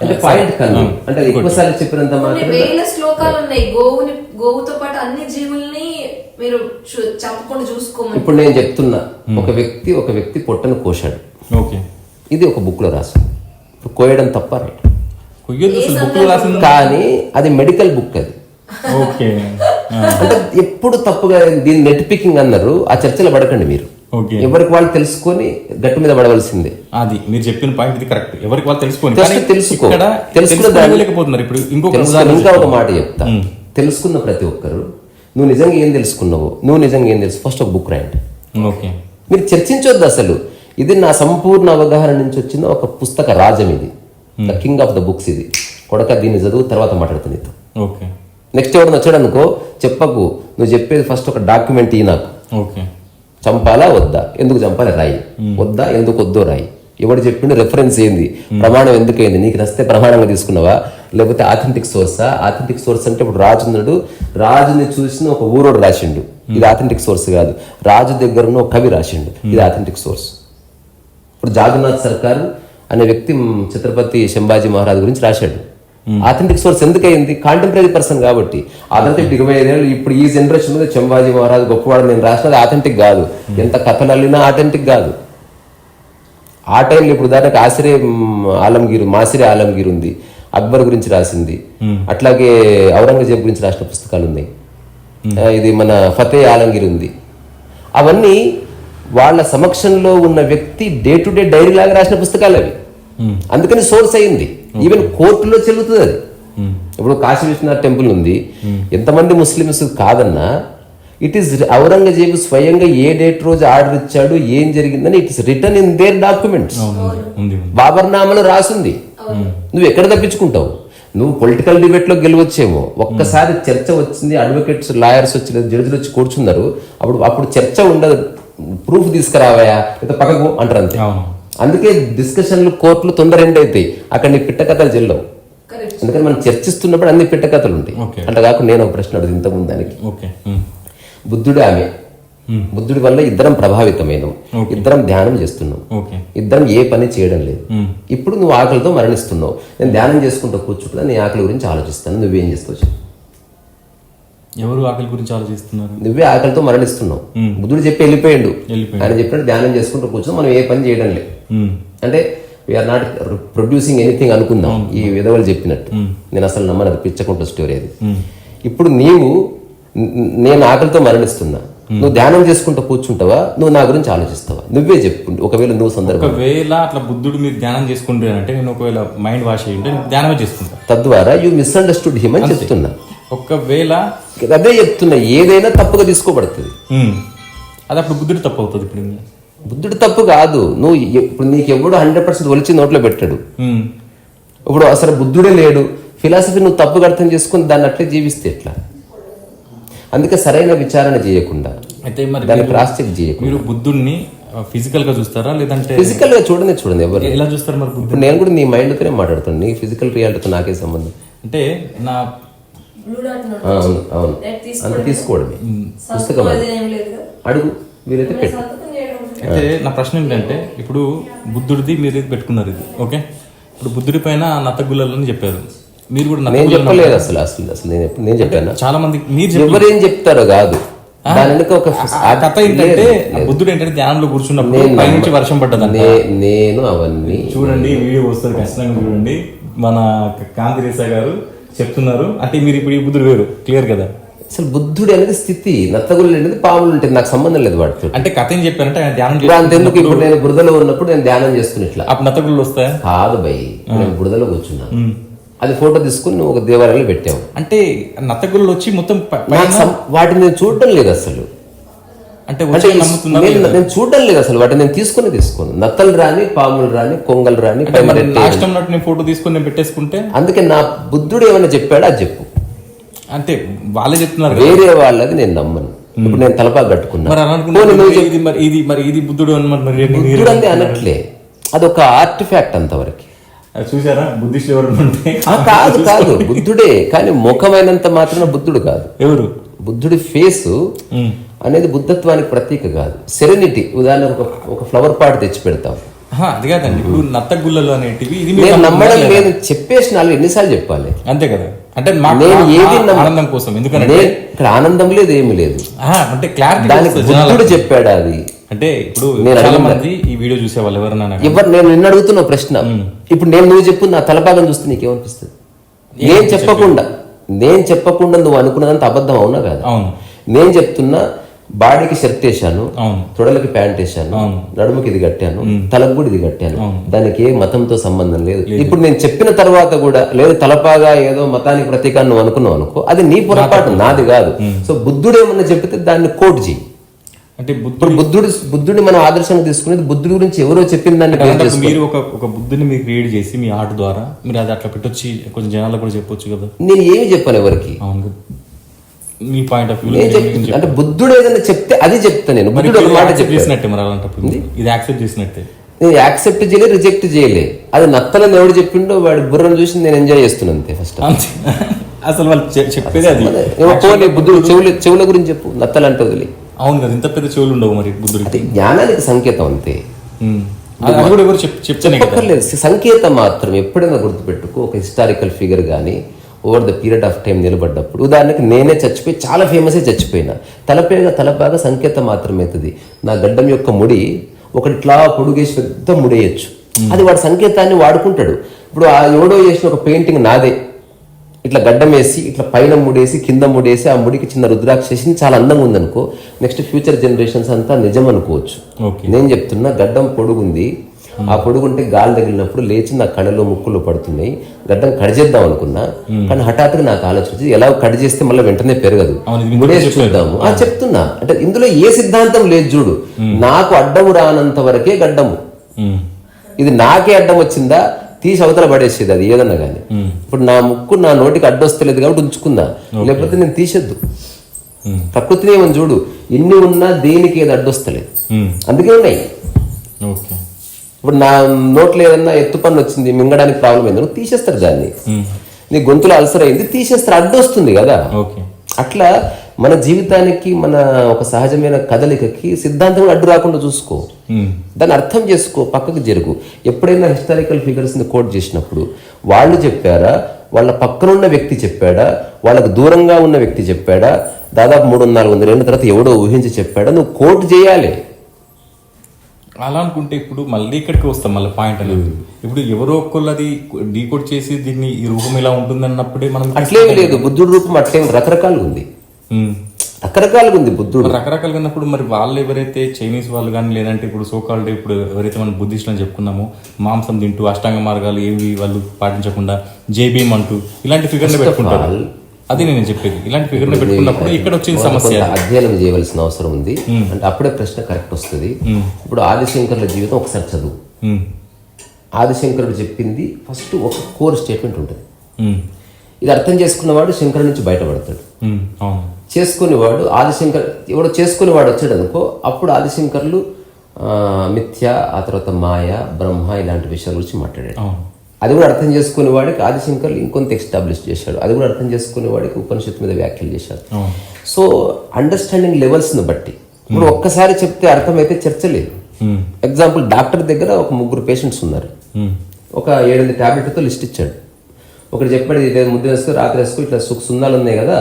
అంటే పాయింట్ కన్నా అంటే ఎక్కువసార్లు చెప్పినంత మాత్రం వేల శ్లోకాలు ఉన్నాయి. గోవుతో పాటు అన్ని జీవుల్ని మీరు చంపకుండా చూసుకోమని. ఇప్పుడు నేను చెప్తున్నా, ఒక వ్యక్తి పొట్టను కోశాడు, ఇది ఒక బుక్ లో రాసింది. ఇప్పుడు కోయడం తప్ప రైట్, కానీ అది మెడికల్ బుక్. అది అంటే ఎప్పుడు తప్పుగా దీన్ని నెట్ పికింగ్ అన్నారు. ఆ చర్చలో పడకండి మీరు. ఎవరికి వాళ్ళు తెలుసుకొని గట్టు మీద పడవలసిందే. అది మీరు చెప్పిన పాయింట్ ఇది కరెక్ట్. ఎవరికి వాళ్ళు తెలుసుకోలేకపోతున్నారు. ఇప్పుడు ఇంకా ఒక మాట చెప్తా, తెలుసుకున్న ప్రతి ఒక్కరు నువ్వు నిజంగా ఏం తెలుసుకున్నావు, నువ్వు నిజంగా ఏం తెలుసు, ఫస్ట్ ఒక బుక్ రాయండి. మీరు చర్చించొద్దు అసలు. ఇది నా సంపూర్ణ అవగాహన నుంచి వచ్చిన ఒక పుస్తక రాజం. ఇది the king of the books. ఇది కొడక, దీన్ని చదువు, తర్వాత మాట్లాడుతుంది నీతో. నెక్స్ట్ ఎవరు వచ్చాడు అనుకో, చెప్పకు, నువ్వు చెప్పేది ఫస్ట్ ఒక డాక్యుమెంట్ ఇయ్యి నాకు. చంపాలా వద్దా, ఎందుకు చంపాలి రాయి, వద్దా ఎందుకు వద్దో రాయి, ఎవడు చెప్పిండు, రెఫరెన్స్ ఏంది, ప్రమాణం ఎందుకైంది, నీకు నస్తే ప్రమాణంగా తీసుకున్నావా, లేకపోతే ఆథెంటిక్ సోర్సా? ఆథెంటిక్ సోర్స్ అంటే ఇప్పుడు రాజు ఉన్నాడు, రాజుని చూసిన ఒక ఊరోడు రాసిండు, ఇది ఆథెంటిక్ సోర్స్ కాదు. రాజు దగ్గర ఉన్న ఒక కవి రాసిండు, ఇది ఆథెంటిక్ సోర్స్. ఇప్పుడు జాగన్నాథ్ సర్కార్ అనే వ్యక్తి ఛత్రపతి శంభాజీ మహారాజ్ గురించి రాశాడు. ఆథెంటిక్ సోర్స్ ఎందుకైంది? కాంటెంపరీ పర్సన్ కాబట్టి. అదంతా 25 ఏళ్ళు ఇప్పుడు ఈ జనరేషన్ మీద శంభాజీ మహారాజ్ గొప్పవాడు నేను రాసినది ఆథెంటిక్ కాదు. ఎంత కథలు అల్లినా ఆథెంటిక్ కాదు. ఆ టైంలో ఇప్పుడు ఉదాహరణకు మాసిరే ఆలంగీర్ ఉంది, అక్బర్ గురించి రాసింది. అట్లాగే ఔరంగజేబ్ గురించి రాసిన పుస్తకాలు ఉన్నాయి. ఇది మన ఫతే ఆలంగీర్ ఉంది. అవన్నీ వాళ్ళ సమక్షంలో ఉన్న వ్యక్తి డే టు డే డైరీ లాగా రాసిన పుస్తకాలు అవి. అందుకని సోర్స్ అయింది. ఈవెన్ కోర్టులో చెల్లుతుంది అది. ఇప్పుడు కాశీ విశ్వనాథ్ టెంపుల్ ఉంది, ఎంతమంది ముస్లిమ్స్ కాదన్నా ఇట్ ఈస్ ఔరంగజేబు స్వయంగా ఏ డేట్ రోజు ఆర్డర్ ఇచ్చాడు, ఏం జరిగిందని it is return in their documents. బాబర్నామాలో రాసింది. నువ్వు ఎక్కడ తప్పించుకుంటావు? నువ్వు పొలిటికల్ డిబేట్ లో గెలవచ్చేమో, ఒక్కసారి చర్చ వచ్చింది, అడ్వకేట్స్ లాయర్స్ వచ్చి జడ్జిలు వచ్చి కూర్చున్నారు, అప్పుడు చర్చ ఉండదు, ప్రూఫ్ తీసుకురావాయా లేదా పక్కకు అంటారు అంతే. అందుకే డిస్కషన్లు కోర్టులు తొందర ఎండ్ అవుతాయి, అక్కడ నీ పిట్ట కథలు చెల్లవు. ఎందుకంటే మనం చర్చిస్తున్నప్పుడు అన్ని పిట్ట కథలు ఉంటాయి. అంటే కాకుండా నేను ఒక ప్రశ్న అడుగు ఇంతకుముందు దానికి. బుద్ధుడు ఆమె, బుద్ధుడి వల్ల ఇద్దరం ప్రభావితమైనాం, ఇద్దరం ధ్యానం చేస్తున్నాం, ఇద్దరం ఏ పని చేయడం లేదు. ఇప్పుడు నువ్వు ఆకలితో మరణిస్తున్నావు, నేను ధ్యానం చేసుకుంటూ కూర్చుంటున్నా, నీ ఆకలి గురించి ఆలోచిస్తాను, నువ్వేం చేస్తావు? ఎవరు ఆకలి గురించి ఆలోచిస్తున్నారు? నువ్వే ఆకలితో మరణిస్తున్నావు. బుద్ధుడు చెప్పి వెళ్ళిపోయాడు, ఆయన చెప్పినట్టు ధ్యానం చేసుకుంటూ కూర్చున్నాం, మనం ఏ పని చేయడం లేదు. అంటే వీఆర్ నాట్ ప్రొడ్యూసింగ్ ఎనీథింగ్ అనుకుందాం, ఈ విధవలు చెప్పినట్టు. నేను అసలు నమ్మను, అది పిచ్చకుంట స్టోరీ అది. ఇప్పుడు నేను ఆకలితో మరణిస్తున్నా, నువ్వు ధ్యానం చేసుకుంటూ కూర్చుంటావా, నువ్వు నా గురించి ఆలోచిస్తావా? నువ్వే చెప్పు. ఒకవేళ నువ్వు ఒకవేళ అట్లా బుద్ధుడు మీరు ధ్యానం చేసుకుంటానంటే, నేను ఒకవేళ మైండ్ వాష్ అయ్యి ఉంటే ధ్యానమే చేసుకుంటా, తద్వారా యూ మిస్అండర్స్టూడ్ హిమ్ అని చెప్తున్నా. ఒకవేళ అదే చెప్తున్నా, ఏదైనా తప్పుగా తీసుకోబడుతుంది. అది అప్పుడు బుద్ధుడు తప్పు అవుతుంది. ఇప్పుడు బుద్ధుడు తప్పు కాదు, నువ్వు ఇప్పుడు నీకెవ్వడు 100% ఒలిచి నోట్లో పెట్టాడు. ఇప్పుడు అసలు బుద్ధుడే లేడు, ఫిలాసఫీ నువ్వు తప్పుగా అర్థం చేసుకుని దాన్ని అట్లే జీవిస్తే ఎట్లా? అందుకే సరైన విచారణ చేయకుండా, అయితే మరి దాన్ని క్రాస్ చెక్ చేయకుండా. మీరు బుద్ధుడిని ఫిజికల్ గా చూస్తారా, లేదంటే ఫిజికల్ గా చూడండి ఎవరు ఎలా చూస్తారు మరి బుద్ధుడు? నేను కూడా నీ మైండ్ తోనే మాట్లాడుతాను, నీ ఫిజికల్ రియాలిటీతో నాకే సంబంధం. అంటే నా అవును అంత తీసుకోవడమే. పుస్తకం అడుగు, వీరైతే పెట్టు. అయితే నా ప్రశ్న ఏంటంటే, ఇప్పుడు బుద్ధుడిది మీరు పెట్టుకున్నారు ఇది, ఓకే. ఇప్పుడు బుద్ధుడి పైన నత్తగుల్లని చెప్పారు, మీరు కూడా నేను చెప్పలేదు అసలు నేను చెప్పాను. చాలా మంది మీరు ఎవరేం చెప్తారో కాదు, దాని వెనుక ఒక కథ ఏంటంటే, బుద్ధుడు ఏంటంటే ధ్యానంలో కూర్చున్నప్పుడు పైనుంచి వర్షం పడ్డదండి. నేను అవన్నీ చూడండి, వీడియో వస్తుంది ఖచ్చితంగా చూడండి. మన కాంతిరేసా గారు చెప్తున్నారు. అంటే మీరు ఇప్పుడు ఈ బుద్ధుడు వేరు, క్లియర్ కదా? అసలు బుద్ధుడు అనేది స్థితి, నత్తగుళ్ళు అనేది పాములు ఉంటుంది, నాకు సంబంధం లేదు వాటితో. అంటే కథ ఏం చెప్పారంటే ఆయన ధ్యానం అంతెందుకు, ఇప్పుడు నేను బురదలో ఉన్నప్పుడు నేను ధ్యానం చేస్తున్నా, ఇట్లా నత్తగుళ్ళు వస్తాయా? కాదు భయ్, నేను బురదలో కూర్చున్నాను, అది ఫోటో తీసుకుని నువ్వు ఒక దేవాలయంలో పెట్టావు. అంటే నత్తగుళ్ళు వచ్చి మొత్తం వాటిని నేను చూడడం లేదు అసలు. అంటే నేను చూడడం లేదు అసలు, వాటిని నేను తీసుకోను. నత్తలు రాని, పాములు రాని, కొంగలు రాని, ఫోటో తీసుకుని నేను పెట్టేసుకుంటే. అందుకే నా బుద్ధుడు ఏమైనా చెప్పాడో అది చెప్పు. అంటే వాళ్ళే చెప్తున్నారు, వేరే వాళ్ళది నేను నమ్మను. ఇప్పుడు నేను తలపా కట్టుకున్నా, ఇది బుద్ధుడు అని అనట్లే, అదొక ఆర్టిఫాక్ట్ అంతవరకు. చూసారా బుద్ధిస్టులు ఎవరు? కాదు బుద్ధుడే, కానీ ముఖమైనంత మాత్రం బుద్ధుడు కాదు. ఎవరు? బుద్ధుడి ఫేసు అనేది బుద్ధత్వానికి ప్రతీక కాదు. సెరెనిటీ, ఉదాహరణకు ఒక ఫ్లవర్ పాట్ తెచ్చి పెడతాం, అది కాదండి. ఇప్పుడు నత్తగుల్లలు అనేటివి నేను నమ్మడం లేదు, చెప్పేసి నాలుగు ఎన్నిసార్లు చెప్పాలి, అంతే కదా? అంటే నేను ఏది ఆనందం కోసం, ఎందుకంటే ఇక్కడ ఆనందం లేదు, ఏమి లేదు. అంటే క్లారిటీ దానికి బుద్ధుడు చెప్పాడు అది. అంటే ఇప్పుడు చాలా మంది ఈ వీడియో చూసే వాళ్ళు ఎవరు నేను నిన్ను అడుగుతున్న ప్రశ్న, ఇప్పుడు నువ్వు చెప్పు, నా తలపాగం చూస్తే నీకేమనిపిస్తుంది? నేను చెప్పకుండా నువ్వు అనుకున్నదంత అబద్ధం అవునా కాదు? నేను చెప్తున్నా, బాడీకి షర్ట్ వేసాను, తొడలకి ప్యాంట్ వేసాను, నడుముకి ఇది కట్టాను, తలకు కూడా ఇది కట్టాను, దానికి ఏ మతంతో సంబంధం లేదు. ఇప్పుడు నేను చెప్పిన తర్వాత కూడా లేదు తలపాగా ఏదో మతానికి ప్రతీక నువ్వు అనుకున్నావు అనుకో, అది నీ పొరపాటు, నాది కాదు. సో బుద్ధుడు ఏమన్నా చెప్తే దాన్ని కోట్ చేయి. అంటే బుద్ధుడిని మనం ఆదర్శంగా తీసుకునేది బుద్ధుడి గురించి ఎవరో చెప్పిన దాన్ని మీరు ఒక బుద్ధుని మీరు క్రియేట్ చేసి మీ ఆర్ట్ ద్వారా మీరు అది అట్లా పెట్టొచ్చి కొంచెం జనాలకు కూడా చెప్పొచ్చు కదా. నేను ఏమి చెప్పాను ఎవరికి? మీ పాయింట్ ఆఫ్ వ్యూ అంటే బుద్ధుడు ఏదైనా చెప్తే అది చెప్తా నేను. బుద్ధుడు ఒక మాట చేసినట్టే, మరి అలాంటప్పుడు ఇది యాక్సెప్ట్ చేసినట్టే. నేను యాక్సెప్ట్ చేయలే, రిజెక్ట్ చేయలే. అది నత్తలని ఎవడు చెప్పిండో వాడి బుర్రను చూసి నేను ఎంజాయ్ చేస్తున్నాను అంతే. ఫస్ట్ అసలు వాళ్ళు చెప్పేది అది. బుద్ధుడు చెవుల గురించి చెప్పు, నత్తలు అంటే వదిలి. అవును కదా, ఇంత పెద్ద చెవులు ఉండవు మరి బుద్ధుడికి. జ్ఞానానికి సంకేతం అంతే, చెప్పలేదు. సంకేతం మాత్రం. ఎప్పుడైనా గుర్తుపెట్టుకో, ఒక హిస్టారికల్ ఫిగర్ కానీ over the period of time నిలబడ్డప్పుడు, ఉదాహరణకి నేనే చచ్చిపోయి చాలా ఫేమస్ అయి చచ్చిపోయినా, తలపాగా సంకేతం మాత్రమే అవుతుంది. నా గడ్డం యొక్క ముడి ఒకటిట్లా పొడుగేసి పెద్ద ముడేయచ్చు, అది వాడి సంకేతాన్ని వాడుకుంటాడు. ఇప్పుడు ఆ ఎవడో చేసిన ఒక పెయింటింగ్ నాదే, ఇట్లా గడ్డం వేసి ఇట్లా పైన ముడేసి కింద ముడేసి ఆ ముడికి చిన్న రుద్రాక్ష వేసి చాలా అందంగా ఉందనుకో, నెక్స్ట్ ఫ్యూచర్ జనరేషన్స్ అంతా నిజం అనుకోవచ్చు. నేను చెప్తున్నా, గడ్డం పొడుగుంది, ఆ పొడుగుంటే గాలి తగిలినప్పుడు లేచి నా కళ్ళలో ముక్కులో పడుతున్నాయి, గడ్డం కట్ చేద్దాం అనుకున్నా, కానీ హఠాత్తుగా నాకు ఆలోచించి ఎలా కట్ చేస్తే మళ్ళీ వెంటనే పెరగదు, ముడేసి చూద్దాము చెప్తున్నా. అంటే ఇందులో ఏ సిద్ధాంతం లేదు చూడు. నాకు అడ్డము రానంత వరకే గడ్డము, ఇది నాకే అడ్డం వచ్చిందా, తీసి అవతల పడేసేది అది ఏదన్నా కానీ. ఇప్పుడు నా ముక్కు నా నోటికి అడ్డొస్తలేదు కాబట్టి ఉంచుకుందా, లేకపోతే నేను తీసేద్దు. ప్రకృతి నియమం చూడు, ఎన్ని ఉన్నా దేనికి ఏది అడ్డొస్తలేదు, అందుకే ఉన్నాయి. ఇప్పుడు నా నోట్లో ఏదన్నా ఎత్తు పన్ను వచ్చింది, మింగడానికి ప్రాబ్లం అయింది, నువ్వు తీసేస్తారు దాన్ని. నీ గొంతులో అల్సర్ అయింది, తీసేస్తారు, అడ్డొస్తుంది కదా. అట్లా మన జీవితానికి, మన ఒక సహజమైన కదలికకి సిద్ధాంతం అడ్డు రాకుండా చూసుకో, దాన్ని అర్థం చేసుకో, పక్కకు జరుగు. ఎప్పుడైనా హిస్టారికల్ ఫిగర్స్ని కోట్ చేసినప్పుడు వాళ్ళు చెప్పారా, వాళ్ళ పక్కనున్న వ్యక్తి చెప్పాడా, వాళ్ళకు దూరంగా ఉన్న వ్యక్తి చెప్పాడా, దాదాపు 300-400 ఏళ్ళ తర్వాత ఎవడో ఊహించి చెప్పాడా, నువ్వు కోట్ చేయాలి. అలా అనుకుంటే ఇప్పుడు మళ్ళీ ఇక్కడికి వస్తాం, మళ్ళీ పాయింట్ అనేది. ఇప్పుడు ఎవరో ఒక్కళ్ళది డీకోడ్ చేసి దీన్ని ఈ రూపం ఇలా ఉంటుంది అన్నప్పుడే మనం అట్లేమి లేదు. బుద్ధుడి రూపం అట్లేమి రకరకాలుగా ఉంది, రకరకాలుగా ఉంది బుద్ధుడు. రకరకాలుగా ఉన్నప్పుడు మరి వాళ్ళు ఎవరైతే చైనీస్ వాళ్ళు కానీ, లేదంటే ఇప్పుడు సోకాల్డ్ ఇప్పుడు ఎవరైతే మనం బుద్ధిస్టులు అని చెప్పుకున్నామో, మాంసం తింటూ అష్టాంగ మార్గాలు ఏవి వాళ్ళు పాటించకుండా జేబీఎం అంటూ ఇలాంటి ఫిగర్ని పెట్టుకుంటారు. అది నేను చెప్పేది, ఇలాంటి ఫిగర్ని పెట్టుకున్నప్పుడు ఇక్కడ వచ్చిన సమస్య అధ్యయనం చేయవలసిన అవసరం ఉంది. అంటే అప్పుడే ప్రశ్న కరెక్ట్ వస్తుంది. ఇప్పుడు ఆదిశంకరుల జీవితం ఒకసారి చదువు. ఆదిశంకరుడు చెప్పింది ఫస్ట్ ఒక కోర్ స్టేట్మెంట్ ఉంటుంది. ఇది అర్థం చేసుకున్నవాడు శంకరుడి నుంచి బయటపడతాడు. చేసుకునేవాడు ఆదిశంకర్ ఎవడో చేసుకునేవాడు వచ్చాడు అనుకో, అప్పుడు ఆదిశంకర్లు మిథ్య, ఆ తర్వాత మాయ, బ్రహ్మ ఇలాంటి విషయాల గురించి మాట్లాడాడు. అది కూడా అర్థం చేసుకునే వాడికి ఆదిశంకర్లు ఇంకొంత ఎస్టాబ్లిష్ చేశాడు. అది కూడా అర్థం చేసుకునే వాడికి ఉపనిషత్తు మీద వ్యాఖ్యలు చేశాడు. సో అండర్స్టాండింగ్ లెవెల్స్ని బట్టి ఇప్పుడు ఒక్కసారి చెప్తే అర్థమైతే చర్చ లేదు. ఎగ్జాంపుల్, డాక్టర్ దగ్గర ఒక 3 పేషెంట్స్ ఉన్నారు. ఒక 7 టాబ్లెట్తో లిస్ట్ ఇచ్చాడు. ఒకటి చెప్పాడు, ఇది ముద్ద వేసుకో, రాత్రి వేసుకో, ఇట్లా సున్నాలు ఉన్నాయి కదా,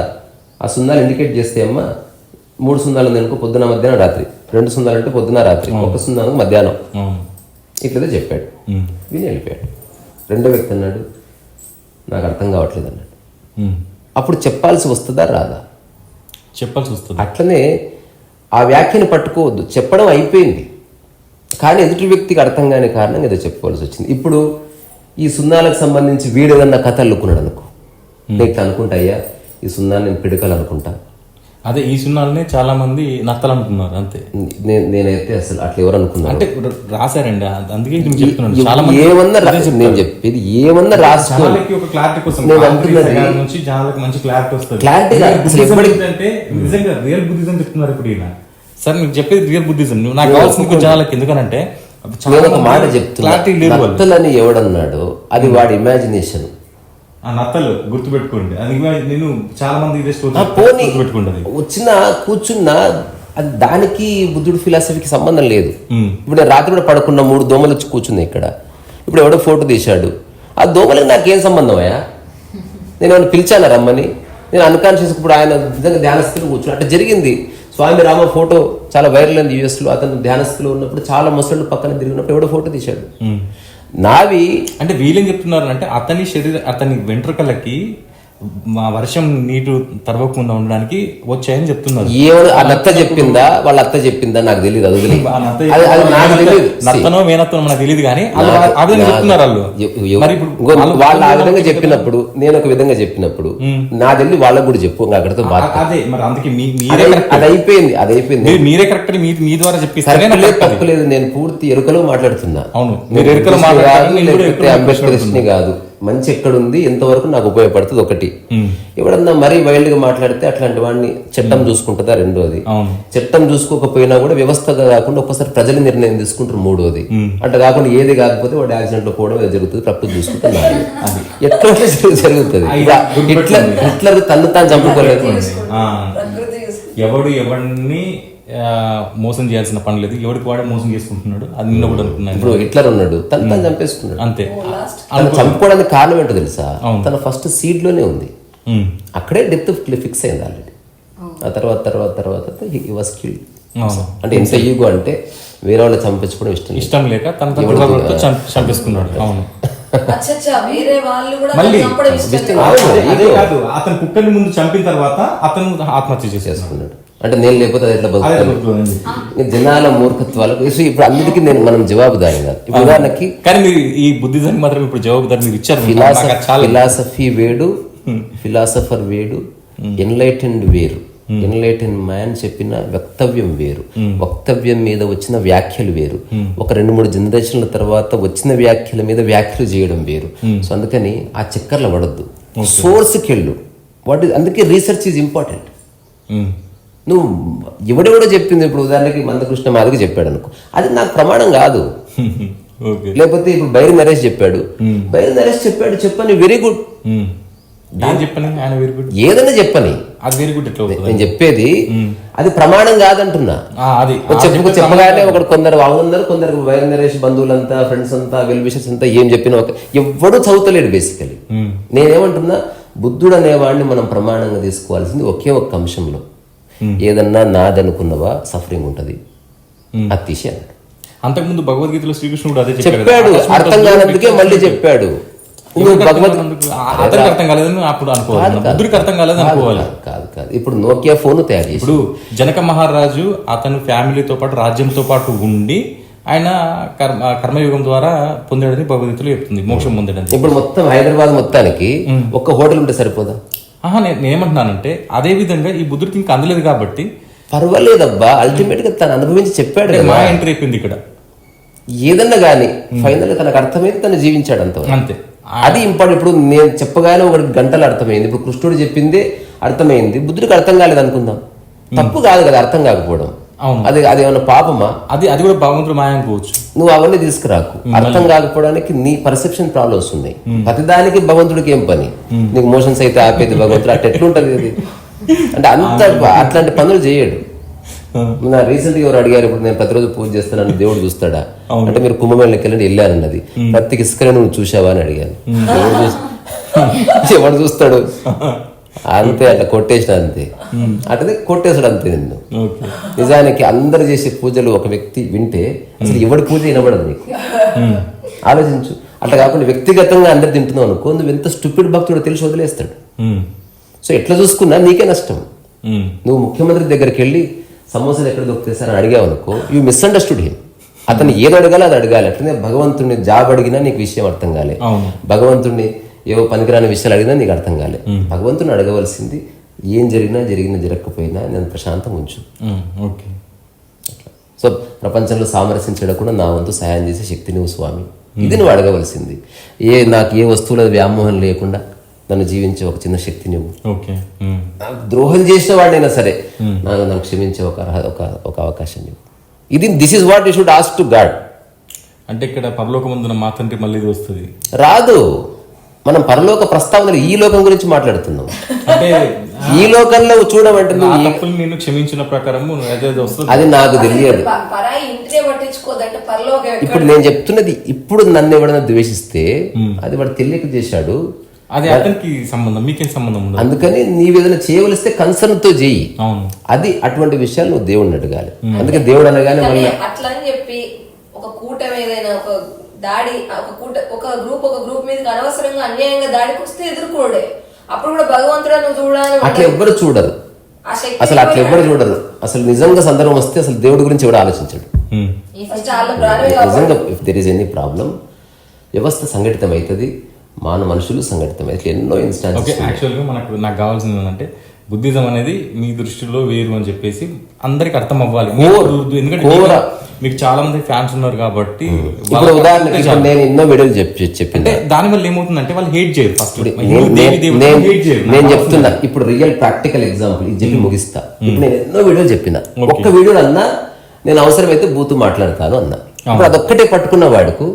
ఆ సున్నాలు ఇండికేట్ చేస్తే అమ్మా 3 సున్నాలు ఉంది అనుకో, పొద్దున మధ్యాహ్నం రాత్రి, 2 సున్నాలు అంటే పొద్దున రాత్రి, 1 సున్నాలు మధ్యాహ్నం, ఇట్లదే చెప్పాడు. విని వెళ్ళిపోయాడు. రెండో వ్యక్తి అన్నాడు, నాకు అర్థం కావట్లేదు అన్నాడు. అప్పుడు చెప్పాల్సి వస్తుందా రాదా? చెప్పాల్సి వస్తుంది. అట్లనే ఆ వ్యాఖ్యను పట్టుకోవద్దు, చెప్పడం అయిపోయింది, కానీ ఎదుటి వ్యక్తికి అర్థం కాని కారణంగా ఏదో చెప్పుకోవాల్సి వచ్చింది. ఇప్పుడు ఈ సున్నాలకు సంబంధించి వీడు ఏదన్నా కథ అల్లుకున్నాడు అనుకో, నేను అనుకుంటా, అయ్యా ఈ సున్నాలు నేను పిడకలు అనుకుంటా, అదే ఈ సున్నాలనే చాలా మంది నత్తలు అనుకున్నారు. అంతే, నేనైతే అసలు అట్లా ఎవరు అనుకున్నారు అంటే రాశారండి. అందుకే చెప్తున్నాను, చాలా మంది ఏమన్నా నేను చెప్పేది ఏమన్నా రాసుకోవాలి. ఒక క్లారిటీ కోసం నేను అంటున్నది నుంచి చాలా మంచి క్లారిటీ వస్తుంది. క్లారిటీ అంటే నిజంగా రియల్ బుద్ధిజం చెప్తున్నారు ఇప్పుడు ఈయన. సార్ మీకు చెప్పేది రియల్ బుద్ధిజం, నాకు కావాల్సింది చాలా, ఎందుకనంటే నేను ఒక మాట చెప్తున్నా, నత్తలని ఎవడన్నాడో అది వాడి ఇమాజినేషన్. ఆ నత్తలు గుర్తుపెట్టుకోండి, అది నేను చాలా మంది వచ్చిన కూర్చున్నా అది దానికి బుద్ధుడు ఫిలాసఫీకి సంబంధం లేదు. ఇప్పుడు నేను రాత్రి కూడా పడుకున్న 3 దోమలు వచ్చి కూర్చున్నాయి ఇక్కడ. ఇప్పుడు ఎవడో ఫోటో తీశాడు, ఆ దోమలకు నాకేం సంబంధం అయ్యా? నేను ఏమైనా పిలిచానా రమ్మని? నేను అన్కాన్షియస్ ఇప్పుడు ఆయన నిజంగా ధ్యానస్థితిలో కూర్చున్నా, అట్లా జరిగింది. స్వామి రామ ఫోటో చాలా వైరల్ అయింది యూఎస్లో. అతను ధ్యానస్థితిలో ఉన్నప్పుడు చాలా ముసళ్ళు పక్కన తిరిగినప్పుడు ఎవడో ఫోటో తీశాడు. నావి అంటే వీళ్ళేం చెప్తున్నారు అంటే అతని వెంట్రుకలకి వర్షం నీరు తరవకుండా ఉండడానికి వచ్చాయని చెప్తున్నారు. ఏమో ఆ నత్త చెప్పిందా వాళ్ళ అత్త చెప్పిందా నాకు తెలియదు. అది నత్తనో మేనత్తనో నాకు తెలియదు, కానీ చెప్తున్నారు వాళ్ళు ఆ విధంగా చెప్పినప్పుడు, నేను ఒక విధంగా చెప్పినప్పుడు నా తెలియదు వాళ్ళకు కూడా చెప్పు, అక్కడితో అదే మరి అందుకే అది అయిపోయింది. మీరే కరెక్ట్, మీ ద్వారా చెప్పిస్తే తప్పలేదు. నేను పూర్తి ఎరుకలో మాట్లాడుతున్నా. అవును, మీరు ఎరుకలో అంబేద్కరిస్ట్ని కాదు. మంచి ఎక్కడుంది, ఎంతవరకు నాకు ఉపయోగపడుతుంది ఒకటి. ఎవడన్నా మరీ వైల్డ్ గా మాట్లాడితే అట్లాంటి వాడిని చట్టం చూసుకుంటుందా రెండోది. చట్టం చూసుకోకపోయినా కూడా వ్యవస్థగా కాకుండా ఒక్కసారి ప్రజలు నిర్ణయం తీసుకుంటారు మూడోది. అట్లా కాకుండా ఏది కాకపోతే వాడు యాక్సిడెంట్ లో పోవడం జరుగుతుంది, ప్రకృతి చూసుకుంటున్నారు. ఎట్లా జరుగుతుంది. హిట్లర్ తను తాను చంపుకోలేదు. ఎవరిని మోసం చేయాల్సిన పని లేదు, ఎవరికి వాడే మోసం చేసుకుంటున్నాడు. అది నిన్న కూడా అనుకున్నాను. ఇప్పుడు హిట్లర్ ఉన్నాడు, తను తాను చంపేసుకున్నాడు. అంతే. చంపుకోవడానికి కారణం ఏంటో తెలుసా? తన ఫస్ట్ సీడ్ లోనే ఉంది, అక్కడే డెత్ ఫిక్స్ అయింది ఆల్రెడీ. ఆ తర్వాత హి వాస్ కిల్డ్. అంటే ఎంత ఈగో అంటే వేరే వాళ్ళు చంపించుకోవడం ఇష్టం లేక తన చంపేసుకున్నాడు. అవును. అదే కాదు, అతను కుక్కని ముందు చంపిన తర్వాత అతను ఆత్మహత్య చేసేసుకున్నాడు. అంటే నేను లేకపోతే అది ఎట్లా బతుకుతుంది? జనాల మూర్ఖత్వాలకు ఇప్పుడు అన్నిటికీ మనం జవాబుదారి కాదు. ఇప్పుడు ఉదాహరణకి, కానీ మీరు ఈ బుద్ధిజాన్ని మాత్రం ఇప్పుడు జవాబుదారి మీరు ఇచ్చారు. ఫిలాసఫీ వేడు, ఫిలాసఫర్ వేడు, ఎన్లైటెండ్ వేరు. ఎన్లైటెన్ మ్యాన్ చెప్పిన వక్తవ్యం వేరు, వక్తవ్యం మీద వచ్చిన వ్యాఖ్యలు వేరు, ఒక 2-3 జనరేషన్ల తర్వాత వచ్చిన వ్యాఖ్యల మీద వ్యాఖ్యలు చేయడం వేరు. సో అందుకని ఆ చక్కర్లు పడద్దు, సోర్స్కి వెళ్ళు. అందుకే రీసెర్చ్ ఈజ్ ఇంపార్టెంట్. నువ్వు ఎవడెవడో చెప్పింది, ఇప్పుడు ఉదాహరణకి మందకృష్ణ మాదిగా చెప్పాడు అనుకో, అది నాకు ప్రమాణం కాదు. లేకపోతే ఇప్పుడు బైరి నరేష్ చెప్పాడు, బైరి నరేష్ చెప్పని వెరీ గుడ్, ఏదైనా చెప్పని అది వెరీ గుడ్. నేను చెప్పేది అది ప్రమాణం కాదంటున్నా. చెప్పగానే ఒకడు కొందరు అవుతున్నారు, కొందరు బైరి నరేష్ బంధువులంతా, ఫ్రెండ్స్ అంతా, వెల్ విషర్స్ అంతా ఏం చెప్పినా ఎవడు చదువుతలేడు బేసికలీ. నేనేమంటున్నా, బుద్ధుడు అనేవాడిని మనం ప్రమాణంగా తీసుకోవాల్సింది ఒకే ఒక్క అంశంలో, ఏదన్నా నాదనుకున్నవా సఫరింగ్ ఉంటది, అది తీసి అన్నాడు. అంతకుముందు భగవద్గీతలో శ్రీకృష్ణుడు అదే చెప్పాడు, అర్థం కానందుకే మళ్ళీ చెప్పాడు. కాదు, ఇప్పుడు నోకియా ఫోన్ తయారు చేసి, ఇప్పుడు జనక మహారాజు అతను ఫ్యామిలీతో పాటు రాజ్యంతో పాటు ఉండి ఆయన కర్మయుగం ద్వారా పొందాడని భగవద్గీతలో చెప్తుంది, మోక్షం పొందాడని. ఇప్పుడు మొత్తం హైదరాబాద్ మొత్తానికి ఒక్క హోటల్ ఉంటే సరిపోదా? నేనేమంటున్నానంటే అదే విధంగా ఈ బుద్ధుడికి ఇంకా అందలేదు కాబట్టి పర్వాలేదబ్బా, అల్టిమేట్ గా తను అనుభవించి చెప్పాడు. మా ఎంట్రీ అయిపోయింది ఇక్కడ. ఏదన్నా గానీ ఫైనల్ తనకు అర్థమైంది, తను జీవించాడు అంతే. అది ఇంపార్టెంట్. ఇప్పుడు నేను చెప్పగానే 1 గంటలు అర్థమైంది, ఇప్పుడు కృష్ణుడు చెప్పిందే అర్థమైంది, బుద్ధుడికి అర్థం కాలేదు అనుకుందాం, తప్పు కాదు కదా అర్థం కాకపోవడం. అది ఏమన్నా పాపమా? అది కూడా భగవంతుడు మాయ అనుకోవచ్చు. నువ్వు అవన్నీ తీసుకురాకు. అర్థం కాకపోవడానికి నీ పర్సెప్షన్ ప్రాబ్లమ్స్ ఉన్నాయి. ప్రతిదానికి భగవంతుడికి ఏం పని? నీకు మోషన్స్ అయితే ఆపేది భగవంతుడు, అట్లా ఎట్లుంటది అది? అంటే అంత అట్లాంటి పనులు చేయడు. నా రీసెంట్ గా ఎవరు అడిగారు, ఇప్పుడు నేను ప్రతిరోజు పూజ చేస్తానని దేవుడు చూస్తాడా అంటే, మీరు కుంభమేళకి వెళ్ళండి, వెళ్ళానన్నది, ప్రతి ఇసుకనే నువ్వు చూసావా అని అడిగాను. ఎవడు చూస్తాడు? అంతే, అట్లా కొట్టేసిన అంతే, అట్లనే కొట్టేసాడు అంతే నిన్ను. నిజానికి అందరు చేసే పూజలు ఒక వ్యక్తి వింటే అసలు ఎవడి పూజ వినబడదు నీకు. ఆలోచించు. అట్లా కాకుండా వ్యక్తిగతంగా అందరు తింటున్నావు అనుకో, నువ్వు ఎంత స్టూపిడ్ భక్తుడో తెలిసి వదిలేస్తాడు. సో ఎట్లా చూసుకున్నా నీకే నష్టం. నువ్వు ముఖ్యమంత్రి దగ్గరికి వెళ్ళి సమోసాలు ఎక్కడ దొరుకుతారని అడిగావు అనుకో, యూ మిస్అండర్స్టూడ్ హిమ్. అతను ఏదో అడగాలి అది అడగాలి. అట్లనే భగవంతుడిని జాబ్ అడిగినా నీకు విషయం అర్థం కాలే, భగవంతుడిని ఏవో పనికిరాని విషయాలు అడిగినా నీకు అర్థం కాలే. భగవంతుని అడగవలసింది ఏం జరిగినా జరగకపోయినా నేను ప్రశాంతం ఉంచు. సో ప్రపంచంలో సామరస్యం నా వంతు సహాయం చేసే శక్తి నువ్వు స్వామి, ఇది నువ్వు అడగవలసింది. నాకు ఏ వస్తువుల వ్యామోహం లేకుండా నన్ను జీవించే ఒక చిన్న శక్తి నువ్వు. నాకు ద్రోహం చేసిన వాడైనా సరే నాకు క్షమించే ఒక అవకాశం నువ్వు. This is what you should ask to God. అంటే ఇక్కడ పరలోకమందున మా తండ్రి మళ్ళీ వస్తుంది రాదు. మనం పరలోక ప్రస్తావనలు ఈ లోకం గురించి మాట్లాడుతున్నాం. అంటే ఈ లోకంలో చూడమంటే నేను క్షమించిన ప్రకారం అది నాకు తెలియదు. ఇప్పుడు నేను చెప్తున్నది, ఇప్పుడు నన్ను ఎవడన్నా ద్వేషిస్తే అది వాడు తెలియక చేశాడు, అది అతనికి సంబంధం, మీకేం సంబంధం ఉండదు. అందుకని నీవేదైనా చేయవలిస్తే కన్సర్న్ తో చేయి. అది అటువంటి విషయాలు నువ్వు దేవుడిని అడగాలి. అందుకే దేవుడు అనగానే మళ్ళీ అట్లా అని చెప్పి ఒక కూటమి ఏదైనా ఒక దాడి, ఒక గ్రూప్ మీద అనవసరంగా అన్యాయంగా దాడికి వస్తే ఎదుర్కోడే, అప్పుడు కూడా భగవంతుడు చూడాలి. అట్లా ఎవ్వరు చూడరు, అసలు అట్లా ఎవ్వరు చూడరు. అసలు నిజంగా సందర్భం వస్తే అసలు దేవుడి గురించి ఎవరు ఆలోచించాడు. నిజంగా if there is any problem, వ్యవస్థ సంఘటితం అవుతుంది, మనుషులు సంఘటితం అవుతుంది. ఎన్నో ఇన్స్టాన్సెస్. యాక్చువల్గా నాకు కావాల్సింది ఏంటంటే, బుద్ధిజం అనేది మీ దృష్టిలో వేరు అని చెప్పేసి అందరికి అర్థం అవ్వాలి. ఎందుకంటే మీకు చాలా మంది ఫ్యాన్స్ ఉన్నారు కాబట్టి. ఇప్పుడు ఉదాహరణకి నేను ఎన్నో వీడియోలు చెప్పిన దాని వల్ల ఏమవుతుందంటే వాళ్ళు హేట్ చేయరు. ఫస్ట్ నేను చెప్తున్నా, ఇప్పుడు రియల్ ప్రాక్టికల్ ఎగ్జాంపుల్ ఇది చెప్పి ముగిస్తా. ఇప్పుడు నేను ఎన్నో వీడియోలు చెప్పిన, ఒక్క వీడియోలు అన్నా నేను అవసరమైతే బూతు మాట్లాడతాను అన్నా. ఇప్పుడు అదొక్కటే పట్టుకున్న వాడుకు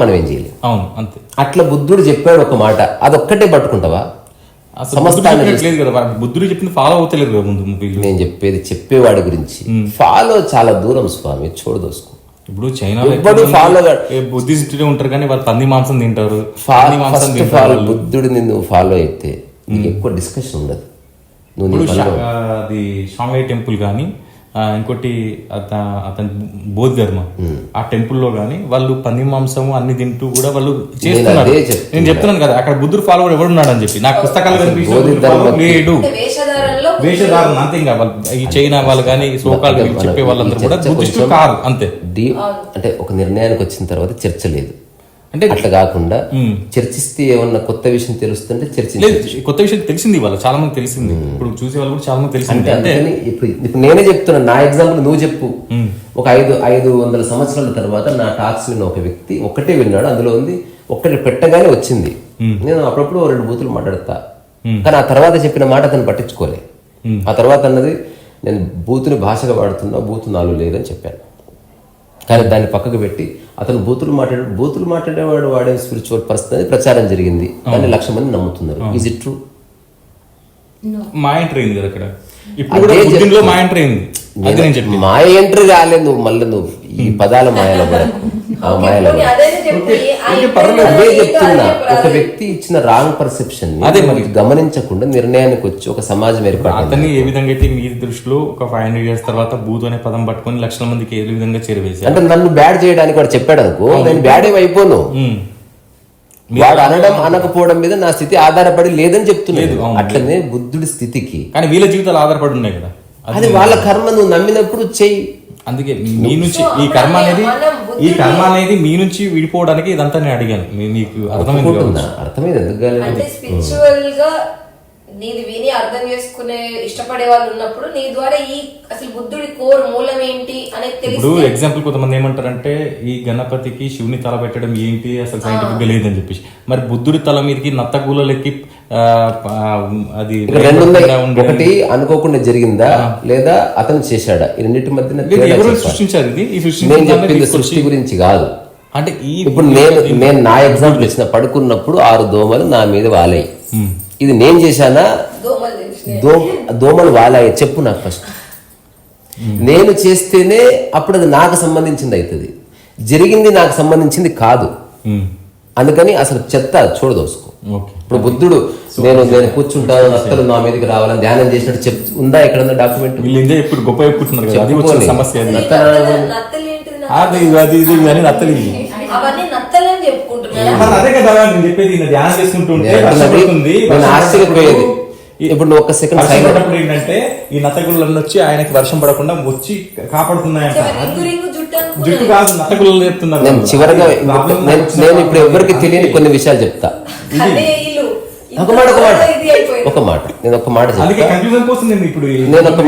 మనం ఏం చేయలేము. అవును, అంతే. అట్లా బుద్ధుడు చెప్పాడు ఒక మాట, అదొక్కటే పట్టుకుంటావా? బుద్ధుడు చెప్పింది ఫాలో అవుతలేదు కదా ముందు. నేను చెప్పేవాడి గురించి ఫాలో చాలా దూరం స్వామి, చూడదోసుకో. ఇప్పుడు చైనాలో ఫాలో బుద్ధిస్టులే ఉంటారు కానీ వాళ్ళు పంది మాంసం తింటారు. బుద్ధుడిని నువ్వు ఫాలో అయితే నీకు ఎక్కువ డిస్కషన్ ఉండదు. అది షాంఘై టెంపుల్ కానీ ఇంకోటి అతని బౌద్ధ ధర్మం, ఆ టెంపుల్లో గానీ వాళ్ళు పంది మాంసము అన్ని తింటూ కూడా వాళ్ళు చేస్తున్నారు. నేను చెప్తున్నాను కదా, అక్కడ బుద్ధుడు ఫాలోవర్ ఎవడున్నాడు అని చెప్పి నాకు పుస్తకాలు లేడు. వేషధారణ అంతే. ఇంకా వాళ్ళు ఈ చైనా వాళ్ళు కానీ సోకాలు చెప్పే వాళ్ళందరూ కూడా బుద్ధిస్టులు కాదు, అంతే. అంటే ఒక నిర్ణయానికి వచ్చిన తర్వాత చర్చ లేదు. అంటే అట్లా కాకుండా చర్చిస్తే ఏమన్నా కొత్త విషయం తెలుస్తుంటే లేదు, చర్చించవచ్చు. కొత్త విషయం తెలిసింది వాళ్ళ చాలా మంది తెలిసింది, ఇప్పుడు చూసే వాళ్ళు కూడా చాలా మంది తెలిసింది. అంటే అందుకని ఇప్పుడు నేనే చెప్తున్నా, నా ఎగ్జాంపుల్ నువ్వు చెప్పు. ఒక 500 సంవత్సరాల తర్వాత నా టాక్స్ విన్న ఒక వ్యక్తి ఒక్కటే విన్నాడు, అందులో ఉంది ఒక్కటి పెట్టగానే వచ్చింది. నేను అప్పుడప్పుడు 2 బూతులు మాట్లాడతా, కానీ ఆ తర్వాత చెప్పిన మాట అతను పట్టించుకోలే. ఆ తర్వాత అన్నది నేను బూతుని భాషగా వాడుతున్నా, బూతు నాలుగు లేదని చెప్పాను. కానీ దాన్ని పక్కకు పెట్టి అతను బూతులు మాట్లాడేవాడు వాడే స్పిరిచువల్ పర్సన్ అని ప్రచారం జరిగింది. దాన్ని 1,00,000 మంది నమ్ముతున్నారు. Is it true? మా ఎంట్రీ అయింది కదా అక్కడ, ఇప్పుడు కూడా బుద్ధిలో మా ఎంట్రీ అయింది. అది నేను చెప్పి మాయ ఎంట్రీ కాలేదు, నువ్వు మళ్ళీ నువ్వు ఈ పదాల మాయల వరకు ఆ మాయల వరకు. అదే చెప్తున్నా, ఒక వ్యక్తి ఇచ్చిన రాంగ్ పర్సెప్షన్ అదే మరి గమనించకుండా నిర్ణయానికి వచ్చి ఒక సమాజం ఏర్పడింది. అతన్ని ఏ విధంగా అయితే మీ దృష్టిలో ఒక 500 years తర్వాత బూత్ అనే పదం పట్టుకొని 1,00,000 మందికి ఏ విధంగా చేరవేశారు అంటే నన్ను బ్యాడ్ చేయడానికి వాడు చెప్పాడు అనుకో, నేను బ్యాడ్ ఏమి అయిపోను. వాడు అనడం అనకపోవడం మీద నా స్థితి ఆధారపడి లేదని చెప్తున్నాడు. అట్లనే బుద్ధుడి స్థితికి కానీ వీళ్ళ జీవితాలు ఆధారపడి ఉన్నాయి కదా, అది వాళ్ళ కర్మ. నువ్వు నమ్మినప్పుడు చెయ్యి. అందుకే మీ నుంచి ఈ కర్మ అనేది మీ నుంచి విడిపోవడానికి ఇదంతా నేను అడిగాను. మీకు అర్థమైంది ఎందుకు కాలేదు? అంటే స్పిరిచువల్ గా నీది విని అర్థం చేసుకునే ఇష్టపడే వాళ్ళు ఉన్నప్పుడు నీ ద్వారా ఈ అసలు బుద్ధుడి కోర్ మూలం ఏంటి అనేది తెలుసు. ఇప్పుడు ఎగ్జాంపుల్ కొంతమంది ఏమంటారంటే ఈ గణపతికి శివుని తల పెట్టడం ఏంటి అసలు సైంటిఫిక్ గా లేదని చెప్పేసి, మరి బుద్ధుడి తల మీదకి నత్తగూలకి అది ఒకటి అనుకోకుండా జరిగిందా లేదా అతను చేశాడా? ఈ రెండింటి మధ్య సృష్టించారు. నేను చెప్పింది సృష్టి గురించి కాదు. అంటే ఇప్పుడు నేను నా ఎగ్జాంపుల్ ఇచ్చిన, పడుకున్నప్పుడు 6 దోమలు నా మీద వాలాయి. ఇది నేను చేశానా? దోమలు వాలాయి చెప్పు నాకు ఫస్ట్. నేను చేస్తేనే అప్పుడు అది నాకు సంబంధించింది అవుతుంది. జరిగింది నాకు సంబంధించింది కాదు. అందుకని అసలు చెత్త చూడదోసుకో. ఇప్పుడు బుద్ధుడు నేను కూర్చుంటాను, నత్తలు నా మీదకి రావాలని ధ్యానం చేసినట్టు ఉందా ఎక్కడన్నా డాక్యుమెంట్? ఇప్పుడు గొప్ప చెప్పుకుంటున్నారు సమస్య. అదే కదా నేను చెప్పేది, ధ్యానం చేసుకుంటుంటే ఆశ్చర్యపోయేది. ఇప్పుడు నువ్వు 1 సెకండ్ ఏంటంటే ఈ నత్తగుళ్ళు వచ్చి ఆయనకి వర్షం పడకుండా వచ్చి కాపాడుతున్నాయంట. జుట్టు కాదు నత్తగుళ్ళు చెప్తున్నారు. నేను చివరిగా నేను ఇప్పుడు ఎవరికి తెలియని కొన్ని విషయాలు చెప్తా. ఒక మాట నేను ఒక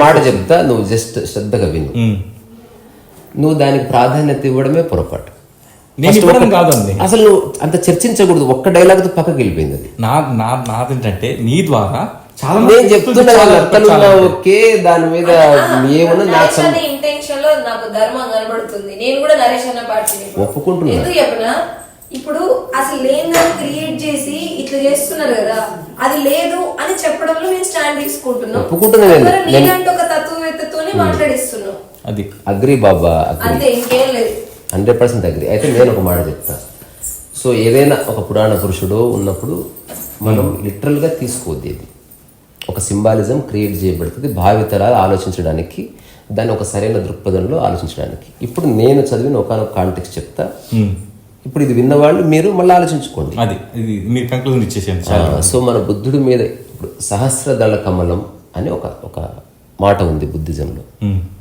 మాట చెప్తా, నువ్వు జస్ట్ శ్రద్ధగా విను. నువ్వు దానికి ప్రాధాన్యత ఇవ్వడమే పొరపాటు. అసలు నువ్వు అంత చర్చించకూడదు. ఒక్క డైలాగ్ తో పక్కకి వెళ్ళిపోయింది. అది నాదేంటంటే నీ ద్వారా చాలా నేను చెప్తున్నా ఓకే, దాని మీద ఏమన్నా నాకు ఇంటెన్షన్ లో నాకు ధర్మం కనబడుతుంది. నేను కూడా నరేష్ అన్న పార్టీని ఒప్పుకుంటున్నా. ఇప్పుడు అసలు లేదని క్రియేట్ చేసి ఇట్లా చేస్తున్నారు కదా, అది లేదు అని చెప్పడంలో నేను స్టాండ్ తీసుకుంటున్నాను. ఒప్పుకుంటున్నాను. ఒక తత్వవేత్తతోనే మాట్లాడిస్తున్నాను. అది అగ్రి బాబా, అంతే, ఇంకేం లేదు. 100% అగ్రి. అయితే నేను ఒక మాట చెప్తా. సో ఏదైనా ఒక పురాణ పురుషుడు ఉన్నప్పుడు మనం లిటరల్గా తీసుకోవద్దు. ఇది ఒక సింబాలిజం క్రియేట్ చేయబడుతుంది భావితరాలు ఆలోచించడానికి, దాన్ని ఒక సరైన దృక్పథంలో ఆలోచించడానికి. ఇప్పుడు నేను చదివిన ఒకనొక కాంటెక్స్ట్ చెప్తా. ఇప్పుడు ఇది విన్నవాళ్ళు మీరు మళ్ళీ ఆలోచించుకోండి. అది మీరు కంక్లూజన్ ఇచ్చేసేయండి. సో మన బుద్ధుడి మీద ఇప్పుడు సహస్రదళ కమలం అని ఒక మాట ఉంది బుద్ధిజంలో.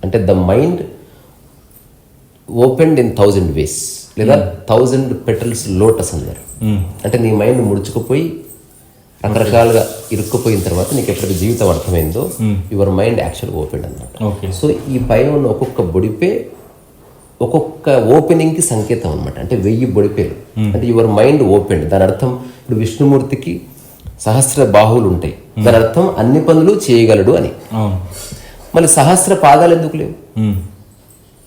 అంటే the mind opened in 1000 ways, లేదా 1000 petals లోటస్ అన్నారు. అంటే నీ మైండ్ ముడుచుకుపోయి రకరకాలుగా ఇరుక్కుపోయిన తర్వాత నీకు ఎప్పటికీ జీవితం అర్థమైందో యువర్ మైండ్ యాక్చువల్ ఓపెన్ అన్నమాట. సో ఈ పైన ఉన్న ఒక్కొక్క బొడిపే ఒక్కొక్క ఓపెనింగ్కి సంకేతం అనమాట. అంటే 1000 బొడిపేలు అంటే యువర్ మైండ్ ఓపెన్. దాని అర్థం ఇప్పుడు విష్ణుమూర్తికి సహస్ర బాహువులు ఉంటాయి, దాని అర్థం అన్ని పనులు చేయగలడు అని. మళ్ళీ సహస్ర పాదాలు ఎందుకు లేవు?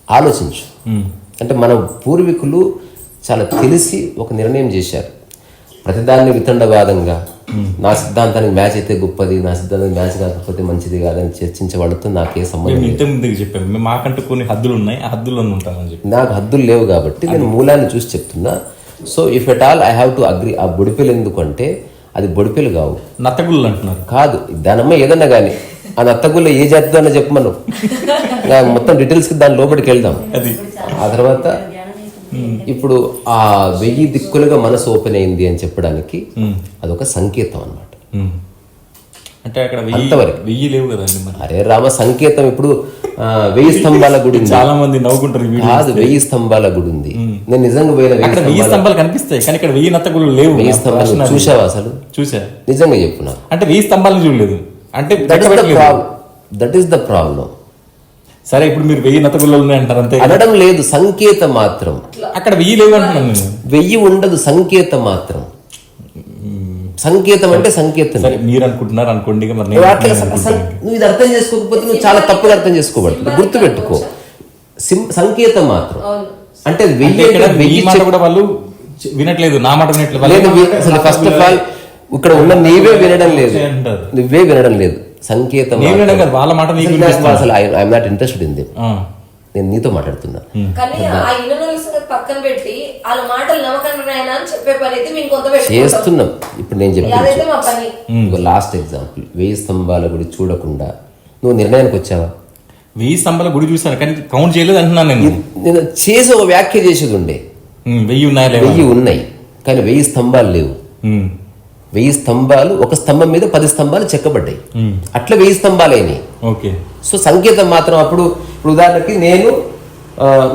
ఆలోచించు. అంటే మన పూర్వీకులు చాలా తెలిసి ఒక నిర్ణయం చేశారు. ప్రతిదాన్ని వితండవాదంగా నా సిద్ధాంతానికి మ్యాచ్ అయితే గొప్పది, నా సిద్ధాంతానికి మ్యాచ్ కాకపోతే మంచిది కాదని చర్చించే వాళ్ళతో నాకే సంబంధం. చెప్పాను మాకంటూ కొన్ని హద్దులు ఉన్నాయి, ఆ హద్దుల్లో ఉంటామని చెప్పి. నాకు హద్దులు లేవు కాబట్టి నేను మూలాన్ని చూసి చెప్తున్నా. So if at all I have to agree. ఆ బొడిపెలు ఎందుకంటే అది బొడిపెలు కావు, నత్తగుళ్ళు అంటున్నారు. కాదు, దానమ్మ ఏదన్నా కానీ ఆ నత్తగుల్లో ఏ జాతితో అన్నా చెప్పమను, మొత్తం డీటెయిల్స్కి దాని లోపలికి వెళ్దాం. ఆ తర్వాత ఇప్పుడు ఆ 1000 దిక్కులుగా మనసు ఓపెన్ అయింది అని చెప్పడానికి అదొక సంకేతం అన్నమాట. అంటే అక్కడ అంతవరకు 1000 లేవు కదండి. అరే రామ, సంకేతం ఇప్పుడు 1000 స్తంభాల గుడి ఉంది. చాలా మంది నవ్వుకుంటారు. కాదు, 1000 స్తంభాల గుడి ఉంది. నేను నిజంగా పోయిన అక్కడ 1000 స్తంభాలు కనిపిస్తాయి కానీ ఇక్కడ 1000 నత్తగులు లేవు. 1000 స్తంభాలు చూసావా అసలు? చూసా. నిజంగా చెప్పున్నా అంటే 1000 స్తంభాలను చూడలేదు అంటే దట్ ఈస్ ద ప్రాబ్లం. సరే ఇప్పుడు మీరు 1000 నత్తగుళ్ళు ఉన్నాయి అంటారు అంతే అనడం లేదు, సంకేతం మాత్రం. అక్కడ 1000 లేవు అంటున్నాను నేను. 1000 ఉండదు, సంకేతం మాత్రం. సంకేతం అంటే సంకేతం. సరే మీరు అనుకుంటున్నారు అనుకోండి, మరి నువ్వు ఇది అర్థం చేసుకోకపోతే నువ్వు చాలా తప్పుగా అర్థం చేసుకోబడుతుంది. గుర్తుపెట్టుకో, సంకేతం మాత్రం. అంటే 1000 మాట కూడా వాళ్ళు వినట్లేదు, నా మాట వినట్లేదు. అసలు ఫస్ట్ ఆఫ్ ఆల్ ఇక్కడ ఉన్న నీవే వినడం లేదు, నువ్వే వినడం లేదు. సంకేతం వాళ్ళ మాట అసలు ఐఎమ్ నాట్ ఇంట్రెస్టెడ్ ఇన్ దిమ్. నేను నీతో మాట్లాడుతున్నా. కానీ ఆ ఇన్నోల సంగతి పక్కన పెట్టి వాళ్ళ మాటలు నమ్మకండి అని చెప్పే పని అయితే మేము కొంత చేస్తున్నాం. ఇప్పుడు నేను చెప్పాను లాస్ట్ ఎగ్జాంపుల్, 1000 స్తంభాల గుడి చూడకుండా నువ్వు నిర్ణయానికి వచ్చావా? 1000 స్తంభాల గుడి చూసాను కానీ కౌంట్ చేయలేదు అంటున్నాను నేను చేసి ఒక వ్యాఖ్య చేసేది ఉండే. 1000 ఉన్నాయి కానీ 1000 స్తంభాలు లేవు. 1000 స్తంభాలు, ఒక స్తంభం మీద 10 స్తంభాలు చెక్కబడ్డాయి. అట్లా 1000 స్తంభాలు అయినాయి. ఓకే. సో సంకేతం మాత్రం. అప్పుడు ఉదాహరణకి నేను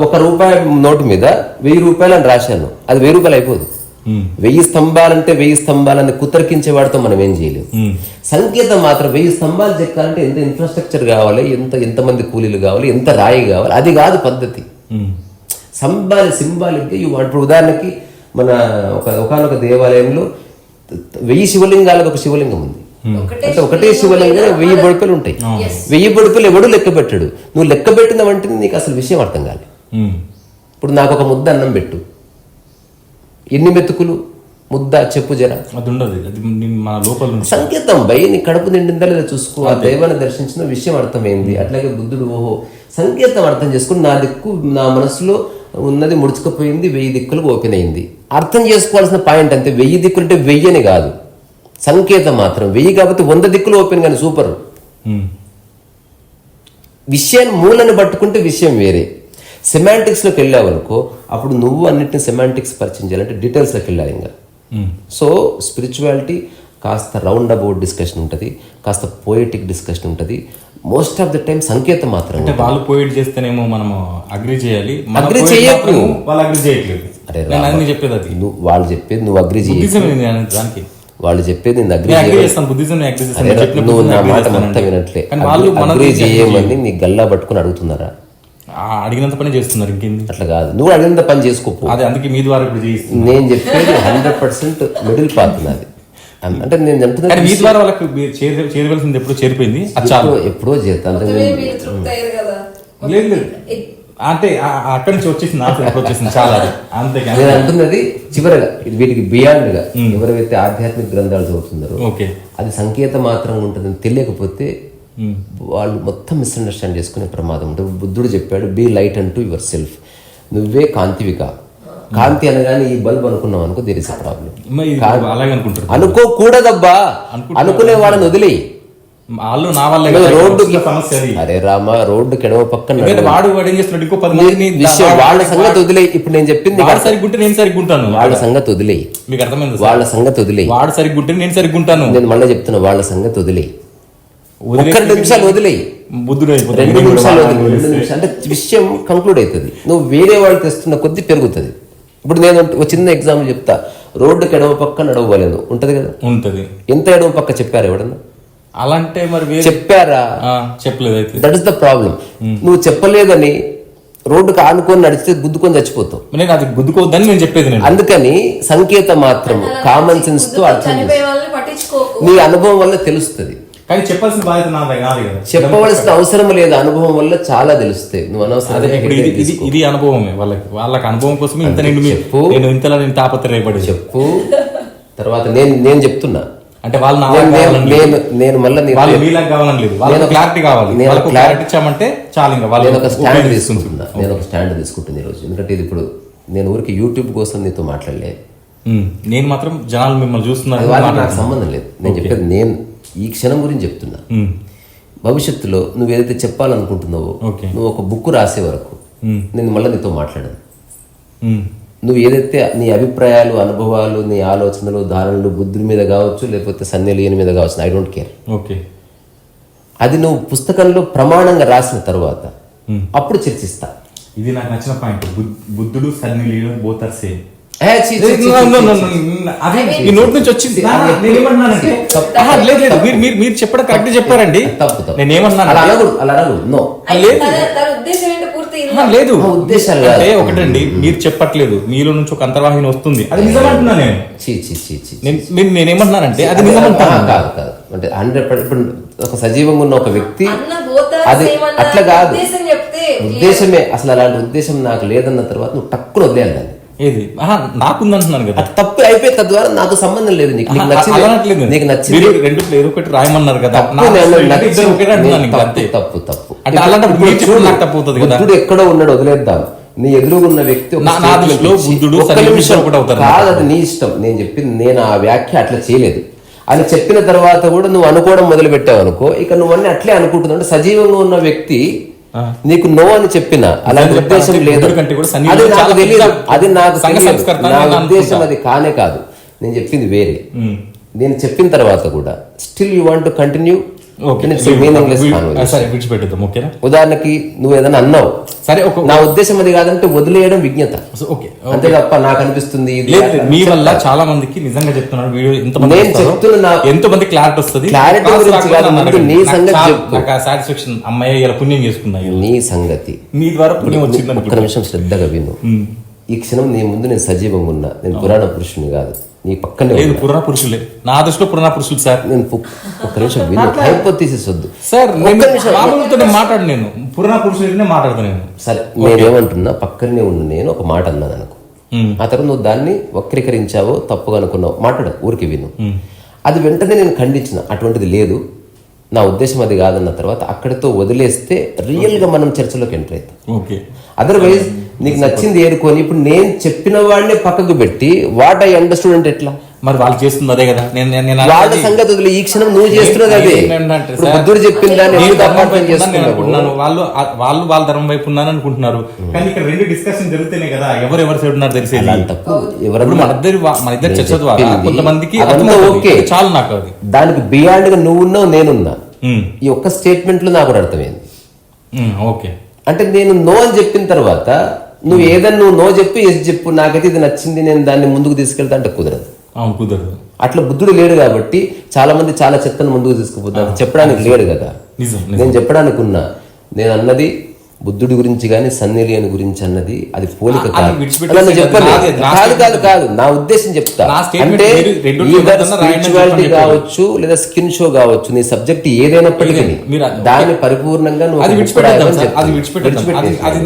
₹1 నోటు మీద 1000 రూపాయలు అని రాశాను, అది 1000 రూపాయలు అయిపోదు. 1000 స్తంభాలంటే 1000 స్తంభాలని కుతర్కించే వాడితో మనం ఏం చేయలేము. సంకేతం మాత్రం 1000 స్తంభాలు చెక్కాలంటే ఎంత ఇన్ఫ్రాస్ట్రక్చర్ కావాలి, ఎంతమంది కూలీలు కావాలి, ఎంత రాయి కావాలి, అది కాదు పద్ధతి. సింబాలిక్గా ఇప్పుడు ఉదాహరణకి మన ఒకనొక దేవాలయంలో 1000 శివలింగాలకు ఒక శివలింగం ఉంది. అంటే ఒకటే శివలింగం 1000 బొడుపులు ఉంటాయి. 1000 బొడుపులు ఎవడు లెక్క పెట్టాడు. నువ్వు లెక్క పెట్టిన వెంటనే నీకు అసలు విషయం అర్థం కాదు. ఇప్పుడు నాకు ఒక ముద్ద అన్నం పెట్టు, ఎన్ని మెతుకులు ముద్ద చెప్పు జరా. అది ఉండదు, అది మన లోపల సంకేతం. నీ కడుపు నిండిందా లేదా చూసుకో. ఆ దైవాన్ని దర్శించిన విషయం అర్థమైంది. అట్లాగే బుద్ధుడు ఓహో సంకేతం అర్థం చేసుకుని నా దిక్కు నా మనసులో ఉన్నది ముడుచుకుపోయింది, 1000 దిక్కులకు ఓపెన్ అయింది. అర్థం చేసుకోవాల్సిన పాయింట్ అంతే. 1000 దిక్కులు అంటే 1000 అని కాదు, సంకేతం మాత్రం. 1000 కాబట్టి 100 దిక్కులు ఓపెన్ కానీ సూపర్. విషయాన్ని మూలని పట్టుకుంటే విషయం వేరే. సెమాంటిక్స్లోకి వెళ్ళావు అనుకో, అప్పుడు నువ్వు అన్నింటిని సెమాంటిక్స్ పరిచయం చేయాలంటే డీటెయిల్స్లోకి వెళ్ళాలి ఇంకా. సో స్పిరిచువాలిటీ కాస్త రౌండ్ అబౌట్ డిస్కషన్ ఉంటుంది, కాస్త పోయిటిక్ డిస్కషన్ ఉంటుంది. మోస్ట్ ఆఫ్ ద టైం సంకేతం మాత్రం. అంటే వాళ్ళు పోయిట్ చేస్తేనేమో మనం అగ్రి చేయాలి, అగ్రి చేయకు. వాళ్ళు అగ్రి చేయట్లేదు. అరే చెప్పేది అది వాళ్ళు చెప్పేది నువ్వు అగ్రి చేయాలి. దానికి వాళ్ళు చెప్పేది నేను అగ్రి చేస్తాను. నువ్వు నా మాట మొత్తం వినట్లే. అగ్రి చేయమని నీ గల్లా పట్టుకుని అడుగుతున్నారా? అడిగినంత పని చేస్తున్నారు, ఇంకేంది. అట్లా కాదు, నువ్వు అడిగినంత పని చేసుకోపో. అదే అందుకే మీ ద్వారా నేను చెప్పేది 100% మిడిల్ పాత్ నాది. అంటే నేను చెప్తున్నా మీ ద్వారా వాళ్ళకి చేరవలసింది ఎప్పుడో చేరిపోయింది. ఎప్పుడో చేరుతాను. లేదు అంటే అక్కడి నుంచి వచ్చేసింది చాలా. అంతే నేను అంటున్నది చివరగా వీటికి బియాండ్ గా ఎవరైతే ఆధ్యాత్మిక గ్రంథాలు చదువుతున్నారో అది సంకేతం మాత్రం ఉంటుందని తెలియకపోతే వాళ్ళు మొత్తం మిస్అండర్స్టాండ్ చేసుకునే ప్రమాదం ఉంటుంది. బుద్ధుడు చెప్పాడు, బీ లైట్ అంటూ యువర్ సెల్ఫ్. నువ్వే కాంతివిక. కాంతి అనగానే ఈ బల్బ్ అనుకున్నాం అనుకో, దేర్ ఇస్ ఎ ప్రాబ్లం. అనుకోకూడదబ్బా, అనుకునే వాళ్ళని వదిలేయి. అరే రామా, రోడ్డు కెడవ పక్కన వాళ్ళ సంగతి వదిలేయి. ఇప్పుడు నేను చెప్పింది వాళ్ళ సంగతి వదిలేయి, వాళ్ళ సంగతి వదిలేయి. వాడు సరిగ్గుంటే నేను సరిగ్గుంటాను. నేను మళ్ళీ చెప్తున్నా, వాళ్ళ సంగతి వదిలేయి. 1 నిమిషాలు వదిలేయి, 2 నిమిషాలు వదిలేయి. అంటే విషయం కంక్లూడ్ అవుతుంది. నువ్వు వేరే వాళ్ళు తెస్తున్న కొద్ది పెరుగుతుంది. ఇప్పుడు నేను ఒక చిన్న ఎగ్జాంపుల్ చెప్తా. రోడ్డుకి ఎడవ పక్క నడవలేదు ఉంటది కదా, ఉంటది. ఎంత ఎడవ పక్క చెప్పారు ఎవడన్నా? అలాంటే మరి చెప్పారా? చెప్పలేదు. That is the problem. నువ్వు చెప్పలేదని రోడ్డుకు ఆనుకొని నడిస్తే గుద్దుకొని చచ్చిపోతావు. నేను అది గుద్దుకోవద్దని నేను చెప్పేది. అందుకని సంకేతం మాత్రం కామన్ సెన్స్ తో అర్థం నీ అనుభవం వల్ల తెలుస్తుంది. కానీ చెప్పాల్సిన బాధ్యత నాది కాదు కదా. చెప్పవలసిన అవసరం లేదు, అనుభవం వల్ల చాలా తెలుస్తాయి. నువ్వు అనవసరం ఇది అనుభవమే వాళ్ళకి అనుభవం కోసం ఇంత చెప్పు, నేను ఇంతలా నేను తాపత్రయపడి చెప్పు. తర్వాత నేను చెప్తున్నా అంటే వాళ్ళు నేను మళ్ళీ కావాలని లేదు, వాళ్ళకి క్లారిటీ కావాలి. క్లారిటీ ఇచ్చామంటే చాలు. ఇంకా వాళ్ళు ఒక స్టాండ్ తీసుకుంటున్నా, నేను ఒక స్టాండ్ తీసుకుంటుంది ఈరోజు. ఎందుకంటే ఇది ఇప్పుడు నేను ఊరికి యూట్యూబ్ కోసం నీతో మాట్లాడలే. నేను మాత్రం జనాలు మిమ్మల్ని చూస్తున్నారు, నాకు సంబంధం లేదు. నేను చెప్పేది నేను ఈ క్షణం గురించి చెప్తున్నా. భవిష్యత్తులో నువ్వు ఏదైతే చెప్పాలనుకుంటున్నావో, నువ్వు ఒక బుక్ రాసే వరకు నేను మళ్ళీ నీతో మాట్లాడను. నువ్వు ఏదైతే నీ అభిప్రాయాలు, అనుభవాలు, నీ ఆలోచనలు, ధారణలు బుద్ధుడి మీద కావచ్చు, లేకపోతే సన్నిలీని మీద కావచ్చు, ఐ డోంట్ కేర్. అది నువ్వు పుస్తకంలో ప్రమాణంగా రాసిన తర్వాత అప్పుడు చర్చిస్తా. ఇది నాకు నచ్చిన పాయింట్. బుద్ధుడు సన్ని లీడర్ బోత్ ఆర్ సేమ్. ఏ, ఛీ, ఛీ, ఛీ, ఛీ, అదే మీ నోటి నుంచి వచ్చింది. నేనేమన్నానంటే లేదు మీరు చెప్పడం కరెక్ట్ చెప్పారండి. తప్పు నేనేమన్నాను అలా అనకూడదు, అలా అనకూడదు. నో లేదు. తన ఉద్దేశం ఏంటో పూర్తి లేదు ఉద్దేశాలు కాదు. అంటే ఒకటండి, మీరు చెప్పట్లేదు, మీలో నుంచి ఒక అంతర్వాహిని వస్తుంది, అది నిజం అంటున్నా నేను. చీ చీ చీ చీ. నేనేమన్నానంటే అది నిజం అంటున్నాను. కాదు కాదు అంటే 100% ఇప్పుడు ఒక సజీవంగా ఉన్న ఒక వ్యక్తి అన్న పోతా అది ఏమన్నా అట్లా కాదు. ఉద్దేశం చెప్తే ఉద్దేశమే అసలు అలాంటి ఉద్దేశం నాకు లేదన్న తర్వాత నువ్వు టక్కున వదిలేయాలి దాన్ని. ఏది నాకుందంటున్నాను కదా. అది తప్పు అయిపోయి తద్వారా నాకు సంబంధం లేదు. నీకు నీకు నచ్చింది, నీకు నచ్చింది రెండు ఏదో ఒకటి రాయమన్నారు కదా. తప్పు తప్పు అంటే అలాంటి నాకు తప్పు అవుతుంది కదా. బుద్ధుడు ఎక్కడో ఉన్నాడు, వదిలేద్దాం. నీ ఎదురుగా ఉన్న వ్యక్తి నా దృష్టిలో బుద్ధుడు ఒక్క నిమిషం కాదు, అది నీ ఇష్టం. నేను చెప్పింది, నేను ఆ వ్యాఖ్య అట్లా చేయలేదు అని చెప్పిన తర్వాత కూడా నువ్వు అనుకోవడం మొదలు పెట్టావు అనుకో, ఇక నువ్వన్నీ అట్లే అనుకుంటున్నావు. అంటే సజీవంగా ఉన్న వ్యక్తి నీకు నో అని చెప్పిన అలాంటి ఉద్దేశం లేదు. అది నాకు తెలియదు, అది నాకు నా ఉద్దేశం అది కానే కాదు. నేను చెప్పింది వేరే. నేను చెప్పిన తర్వాత కూడా still you want to continue. ఉదాహరణకి నువ్వు ఏదైనా అన్నావు, సరే నా ఉద్దేశం అది కాదంటే వదిలేయడం విజ్ఞత, అంతే తప్ప నాకు అనిపిస్తుంది మీ వల్ల చాలా మందికి నిజంగా చెప్తున్నాను వీడియో నేను చెప్తున్నా ఎంతో మంది క్లారిటీ వస్తుంది. క్లారిటీ గురించి కాదు, నీ సంగతి చెప్పు. సాటిస్ఫాక్షన్ అమ్మాయి ఇలా పుణ్యం చేసుకున్నాయి, నీ సంగతి నీ ద్వారా పుణ్యం వచ్చింది. ఒక్క నిమిషం శ్రద్ధగా విను. ఈ క్షణం నీ ముందు నేను సజీవంగా ఉన్నా, నేను పురాణ పురుషుని కాదు, నీ పక్కనే లేదు. పురాణ పురుషులే నా దృష్టిలో పురాణ పురుషులు సార్. నేను ఒక్క నిమిషం విను, హైపోథిసిస్ వద్దు సార్. మాట్లాడు, నేను పురాణ పురుషులనే మాట్లాడతాను నేను. సరే నేనేమంటున్నా, పక్కనే ఉన్న నేను ఒక మాట అన్నాను అనుకో, ఆ తర్వాత నువ్వు దాన్ని వక్రీకరించావో తప్పుగా అనుకున్నావు, మాట్లాడు, ఊరికి విను. అది వెంటనే నేను ఖండించిన, అటువంటిది లేదు, నా ఉద్దేశం అది కాదన్న తర్వాత అక్కడితో వదిలేస్తే రియల్ గా మనం చర్చలోకి ఎంటర్ అవుతాం. అదర్వైజ్ నీకు నచ్చింది ఏరుకొని ఇప్పుడు నేను చెప్పిన వాడిని పక్కకు పెట్టి వాట్ ఐ అండర్స్టూడ్ అంటే ఎట్లా? మరి వాళ్ళు చేస్తుంది అదే కదా. వాళ్ళ సంగతి వదిలే, ఈ క్షణం నువ్వు చేస్తున్నది అదే. బుద్ధుడు చెప్పిన దాన్ని వాళ్ళు వాళ్ళ ధర్మం వైపు ఉన్నాను అనుకుంటున్నారు, కానీ ఇక్కడ రెండు డిస్కషన్ జరుగుతూనే కదా ఎవరెవరు సైడ్ ఉన్నారు తెలిసేది. తప్పు మన ఇద్దరు చర్చ ద్వారా కొంతమందికి ఓకే చాలు. నాకు అది దానికి బియాండ్ గా నువ్వున్నావు, నేనున్నా. ఈ ఒక్క స్టేట్మెంట్ లో నాకు అర్థమైంది. ఓకే అంటే నేను నో అని చెప్పిన తర్వాత నువ్వు ఏదన్నా నువ్వు నో చెప్పి ఎస్ చెప్పు, నాకైతే ఇది నచ్చింది, నేను దాన్ని ముందుకు తీసుకెళ్తా అంటే కుదరదు. అట్లా బుద్ధుడు లేడు కాబట్టి చాలా మంది చాలా చెత్తను ముందుకు తీసుకుపోతారు. చెప్పడానికి లేడు కదా. నేను చెప్పడానికి ఉన్నా, నేను అన్నది బుద్ధుడి గురించి కానీ సన్నిలియన్ గురించి అన్నది అది పోలిక కాదు. నా ఉద్దేశం చెప్తా. అంటే స్పిరిచువాలిటీ కావచ్చు లేదా స్కిన్ షో కావచ్చు, నీ సబ్జెక్ట్ ఏదైనప్పటికీ దాన్ని పరిపూర్ణంగా అది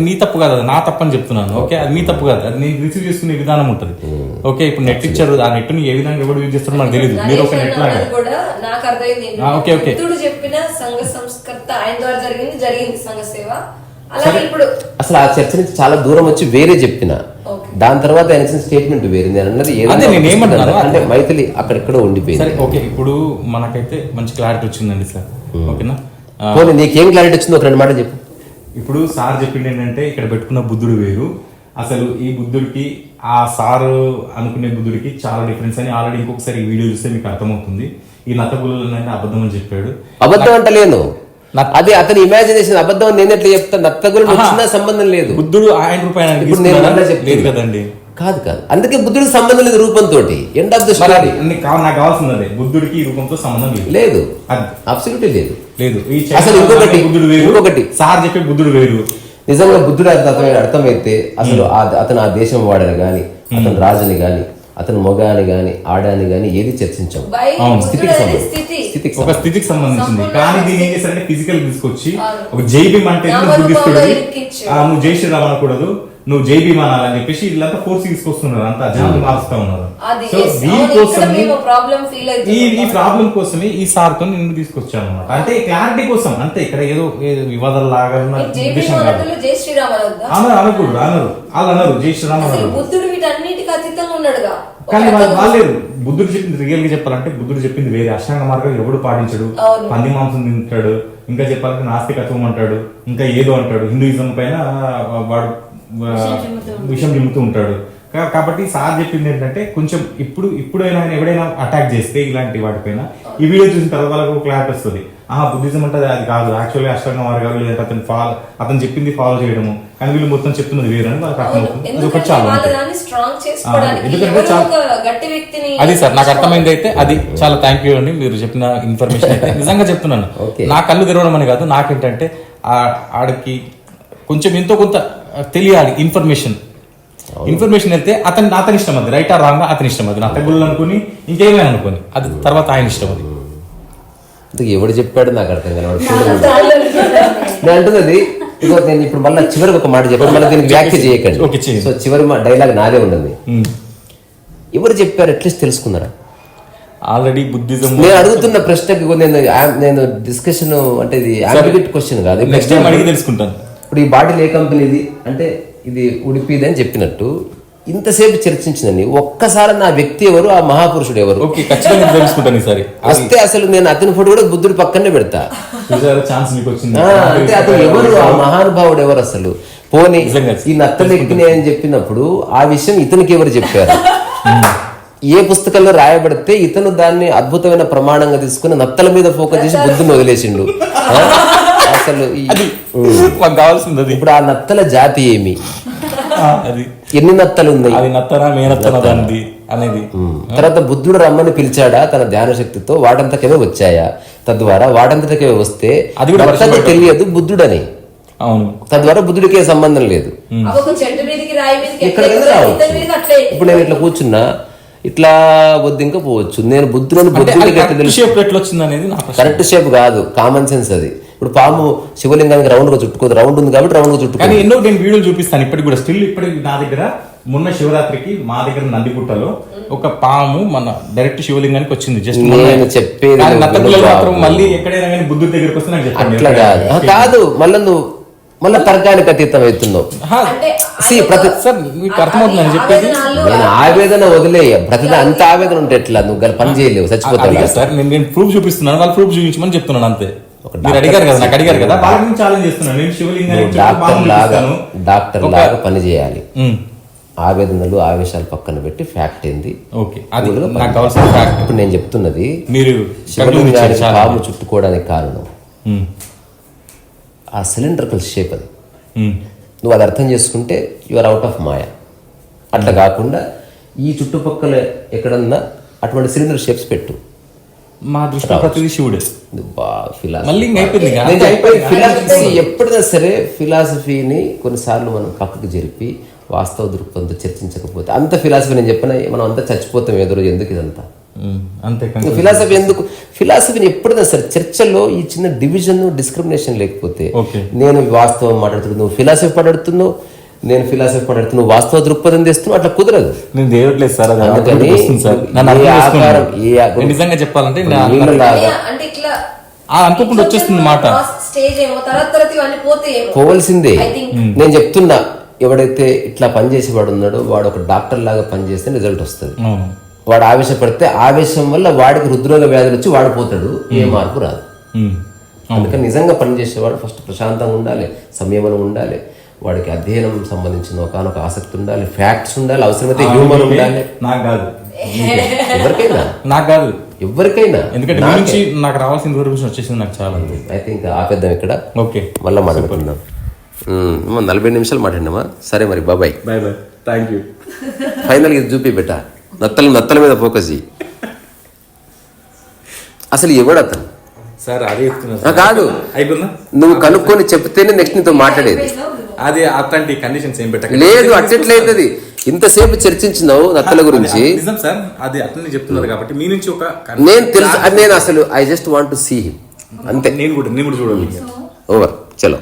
నీ తప్పు కాదు, అది నా తప్పు అని చెప్తున్నాను. ఓకే, అది మీ తప్పు కాదు, అది నేను రిసీవ్ చేసుకునే విధానం ఉంటుంది. ఓకే, ఇప్పుడు నెట్ ఇచ్చారు, ఆ నెట్ ని ఏ విధంగా ఎవరు యూజ్ చేస్తారో నాకు తెలియదు. మీరు ఒక నెట్ లాగా నాకు అర్థమైంది. ఓకే ఓకే, చెప్పిన సంఘ సంస్కర్త ఆయన ద్వారా జరిగింది సంఘ సేవ. అసలు ఆ చర్చ నుంచి చాలా దూరం వచ్చి వేరే చెప్పిన, దాని తర్వాత ఆయన ఇచ్చిన స్టేట్మెంట్ వేరే. నేను అన్నది అంటే మైథిలి అక్కడెక్కడో ఉండిపోయింది. ఓకే, ఇప్పుడు మనకైతే మంచి క్లారిటీ వచ్చిందండి సార్. ఓకేనా, నీకేం క్లారిటీ వచ్చిందో ఒక రెండు మాట చెప్పు. ఇప్పుడు సార్ చెప్పింది ఏంటంటే ఇక్కడ పెట్టుకున్న బుద్ధుడు వేరు, అసలు ఈ బుద్ధుడికి ఆ సారు అనుకునే బుద్ధుడికి చాలా డిఫరెన్స్ అని ఆల్రెడీ ఇంకొకసారి ఈ వీడియో చూస్తే మీకు అర్థమవుతుంది. ఈ నత్తగులు అబద్ధం అని చెప్పాడు. అబద్ధం అంటలేను, అది అతని ఇమాజినేషన్. అబద్ధం నేను ఎట్లా చెప్తాను? నత్తగులు వచ్చిన సంబంధం లేదు. బుద్ధుడు ఆయన రూపాయలు లేదు కదండి. కాదు అందుకే బుద్ధుడికి సంబంధం లేదు రూపంతో. End of the story. నాకు కావాల్సింది బుద్ధుడికి ఈ రూపంతో సంబంధం లేదు, అబ్సల్యూట్లీ లేదు. అసలు ఇంకొకటి సార్ చెప్పే బుద్ధుడు వేరు. నిజంగా బుద్ధుడు అర్థమైతే అసలు అతను ఆ దేశం వాడని గాని, అతను రాజుని గాని, అతను మొగ అని గాని ఆడ అని గాని ఏది చర్చించాం. స్థితికి సంబంధించింది. కానీ దీన్ని ఏం చేశారంటే ఫిజికల్ తీసుకొచ్చి ఒక జై భీమ్ అంటే బుద్ధిస్తుడు, నువ్వు జై శ్రీరామ్ అనకూడదు, నువ్వు జై భీమ్ అనాలని చెప్పేసి వీళ్ళంతా ఫోర్స్ తీసుకొస్తున్నారు, అంతా జనాలు మారుస్తా ఉన్నారు. సో దీనికోసం ఈ ప్రాబ్లం కోసమే ఈ సార్ తో నిన్ను తీసుకొచ్చాను అనమాట. అంటే క్లారిటీ కోసం అంతే, ఇక్కడ ఏదో వివాదాల లాగా ఉద్దేశం కాదు. అనకూడదు, వాళ్ళు అన్నారు జై శ్రీరామ్ అన్నారు. కానీ వాళ్ళు బుద్ధుడు చెప్పింది రియల్ గా చెప్పాలంటే బుద్ధుడు చెప్పింది వేరే. అష్టాంగ మార్గం ఎవడు పాటించడు, పంది మాంసం తింటాడు, ఇంకా చెప్పాలంటే నాస్తికత్వం అంటాడు, ఇంకా ఏదో అంటాడు. హిందూయిజం పైన వాడు విషయం నింపుతూ ఉంటాడు. కాబట్టి సార్ చెప్పింది ఏంటంటే కొంచెం ఇప్పుడు ఎవడైనా అటాక్ చేస్తే ఇలాంటి వాటిపైన ఈ వీడియో చూసిన తర్వాత వాళ్ళకు క్లారిటీ వస్తుంది. బుద్ధిజం అంటే అది కాదు, యాక్చువల్గా అష్టాంగ మార్గాలు లేదంటే అతను చెప్పింది ఫాలో చేయడము, కానీ వీళ్ళు మొత్తం చెప్తున్నది వేరు అని వాళ్ళకి అర్థమవుతుంది. అది ఒకటి చాలా ఎందుకంటే అది సార్ నాకు అర్థమైంది. అయితే అది చాలా థ్యాంక్ యూ అండి మీరు చెప్పిన ఇన్ఫర్మేషన్ అయితే నిజంగా చెప్తున్నాను. నా కళ్ళు తెరవడం అని కాదు, నాకేంటంటే ఆడికి కొంచెం ఎంతో కొంత తెలియాలి ఇన్ఫర్మేషన్ వెళ్తే అతని ఇష్టం, అది రైట్ ఆర్ రాంగ్ అతని ఇష్టం, అది నా తగ్గులు అనుకుని ఇంకేమైనా అనుకుని అది తర్వాత ఆయన ఇష్టం. అది ఎవడు చెప్పాడు నాకు అర్థం కాదు. నేను అంటున్నది ఇదిగో, నేను ఇప్పుడు మళ్ళీ చివరికి ఒక మాట చెప్పాను, మళ్ళీ దీనికి వ్యాఖ్య చేయకండి. సో చివరి డైలాగ్ నాదే ఉన్నది. ఎవరు చెప్పారు అట్లీస్ట్ తెలుసుకున్నారా? ఆల్రెడీ బుద్ధిజం నేను అడుగుతున్న ప్రశ్నకి నేను డిస్కషన్ అంటే ఇది ఆంబిగ్యూట్ క్వశ్చన్ కాదు, నెక్స్ట్ టైం అడిగి తెలుసుకుంటాను. ఇప్పుడు ఈ బాటిల్ ఏ కంపెనీది అంటే ఇది ఉడిపిది అని చెప్పినట్టు ఇంతసేపు చర్చించిందండి. ఒక్కసారి నా వ్యక్తి ఎవరు, ఆ మహాపురుషుడు ఎవరు ఖచ్చితంగా తెలుసుకుంటాను. ఈసారి వస్తే అసలు నేను అతని ఫోటో కూడా బుద్ధుడి పక్కనే పెడతా. ఛాన్స్ మీకు వచ్చింది అంటే అతను ఎవరు, ఆ మహానుభావుడు ఎవరు అసలు? పోనీ ఈ నత్తలు ఎక్కినాయి అని చెప్పినప్పుడు ఆ విషయం ఇతనికి ఎవరు చెప్పారు? ఏ పుస్తకంలో రాయబడితే ఇతను దాన్ని అద్భుతమైన ప్రమాణంగా తీసుకుని నత్తల మీద ఫోకస్ చేసి బుద్ధుని వదిలేసిండు? అసలు మాకు కావాల్సింది అది. ఇప్పుడు ఆ నత్తల జాతి ఏమి, అది ఎన్ని నత్తలు ఉన్నాయి, అది నత్తనా మేనత్తనా దానిది అనేది. తర్వాత బుద్ధుడు రమ్మని పిలిచాడా తన ధ్యాన శక్తితో? వాటంతకే వచ్చాయా? తద్వారా వాటంతకే వస్తే అది కూడా తెలియదు బుద్ధుడని. అవును, తద్వారా బుద్ధుడికే సంబంధం లేదు. ఇప్పుడు నేను ఇట్లా కూర్చున్నా, ఇట్లా వద్దు ఇంకా పోవచ్చు. నేను బుద్ధుడు కరెక్ట్ షేప్ కాదు, కామన్ సెన్స్ అది. ఇప్పుడు పాము శివలింగానికి రౌండ్ గా చుట్టుకోదు, రౌండ్ ఉంది కాబట్టి రౌండ్ గా చుట్టుకోదు. ఎన్నో నేను వీడియోలు చూపిస్తాను ఇప్పటికి కూడా, స్టిల్ ఇప్పటికి నా దగ్గర మొన్న శివరాత్రికి మా దగ్గర నందిగుట్టలో ఒక పాము మన డైరెక్ట్ శివలింగానికి వచ్చింది. జస్ట్ నేను చెప్పేది మాత్రం మళ్ళీ ఎక్కడైనా కానీ బుద్ధుడి దగ్గరికి వస్తే నాకు చెప్పండి. అట్లా కాదు, మళ్ళీ నువ్వు మళ్ళీ తర్కానికి అతీతం అవుతున్నావు. మీకు అర్థమవుతుందని చెప్పేది. నేను ఆవేదన వదిలేయ, ప్రతిదీ అంత ఆవేదన ఉంటే ఎట్లా? నువ్వు పని చేయలేవు, చచ్చిపోతావు. సార్ నేను ప్రూఫ్ చూపిస్తున్నాను, వాళ్ళు ప్రూఫ్ చూపించమని చెప్తున్నాను అంతే. మీరు అడిగారు కదా, నాకు అడిగారు కదా, వాళ్ళని ఛాలెంజ్ చేస్తున్నాను. నేను శివలింగానికి డాక్టర్ లాగా పని చేయాలి. ఆవేదనలు ఆవేశాలు పక్కన పెట్టి ఫ్యాక్ట్ ఏంది, ఇప్పుడు నేను చెప్తున్నది మీరు శివలింగానికి పాము చుట్టుకోవడానికి కారణం ఆ సిలిండ్రికల్ షేప్. అది నువ్వు అది అర్థం చేసుకుంటే యువర్ అవుట్ ఆఫ్ మాయా. అట్లా కాకుండా ఈ చుట్టుపక్కల ఎక్కడన్నా అటువంటి సిలిండర్ షేప్స్ పెట్టు. మా దృష్టిలో ప్రతిదీ శివుడే. ఎప్పుడైనా సరే ఫిలాసఫీని కొన్నిసార్లు మనం పక్కకు జరిపి వాస్తవ దృక్పథంతో చర్చించకపోతే అంత ఫిలాసఫీ నేను చెప్పిన మనం అంతా చచ్చిపోతాం ఏదో రోజు. ఎందుకు ఇదంతా అంతే? ఫిలాసఫీ ఎందుకు? ఫిలాసఫీని ఎప్పుడైనా సరే చర్చల్లో ఈ చిన్న డివిజన్ డిస్క్రిమినేషన్ లేకపోతే, నేను వాస్తవం మాట్లాడుతున్నావు, నువ్వు ఫిలాసఫీ మాట్లాడుతున్నావు, నేను ఫిలాసఫీ మాట్లాడుతున్నావు, వాస్తవ దృక్పథం తెస్తున్నావు, అట్లా కుదరదు. నేను చేయట్లేదు సార్. అందుకని నిజంగా చెప్పాలంటే అనుకోకుండా వచ్చేస్తుంది మాట, పోవలసిందే. నేను చెప్తున్నా, ఎవడైతే ఇట్లా పనిచేసేవాడు ఉన్నాడో వాడు ఒక డాక్టర్ లాగా పనిచేస్తే రిజల్ట్ వస్తుంది. వాడు ఆవేశపడితే ఆవేశం వల్ల వాడికి హృద్రోగ వ్యాధులు వచ్చి వాడిపోతాడు, ఏ మార్పు రాదు. అందుకని నిజంగా పనిచేసేవాడు ఫస్ట్ ప్రశాంతంగా ఉండాలి, సంయమనం ఉండాలి, వాడికి అధ్యయనం సంబంధించిన ఒకనొక ఆసక్తి ఉండాలి, ఫ్యాక్ట్స్ ఉండాలి, అవసరమైతే హ్యూమర్ ఉండాలి. నాకు కాదు, ఎవరికైనా, నాకు కాదు, ఎవరికైనా. ఎందుకంటే నాకు రావాల్సిన ఇన్ఫర్మేషన్ వచ్చేసింది నాకు చాలా. అయితే ఇంకా ఆపేద్దాం ఇక్కడ. ఓకే, మళ్ళీ మాట్లాడుకుందాం. 40 నిమిషాలు మాట్లాడినామా? సరే మరి, బాబాయ్. Bye bye, thank you. Final ఇది చూపి బెట్ట, నత్తల మీద ఫోకస్ చేయి. అసలు ఎవడు అతను? సార్ అదే కాదు, నువ్వు కనుక్కొని చెప్తేనే నెక్స్ట్ నీతో మాట్లాడేది. అది అట్లాంటి కండిషన్స్ ఏం పెట్ట లేదు, అట్లెట్లయితుంది. ఇంతసేపు చర్చించినావు నత్తల గురించి. సార్ అది అట్లనే చెప్తున్నారు కాబట్టి మీ నుంచి ఒక నేను తెలుసు. నేను అసలు I just want to see him అంతే. నేను కూడా చూడాలి. ఓవర్, చలో.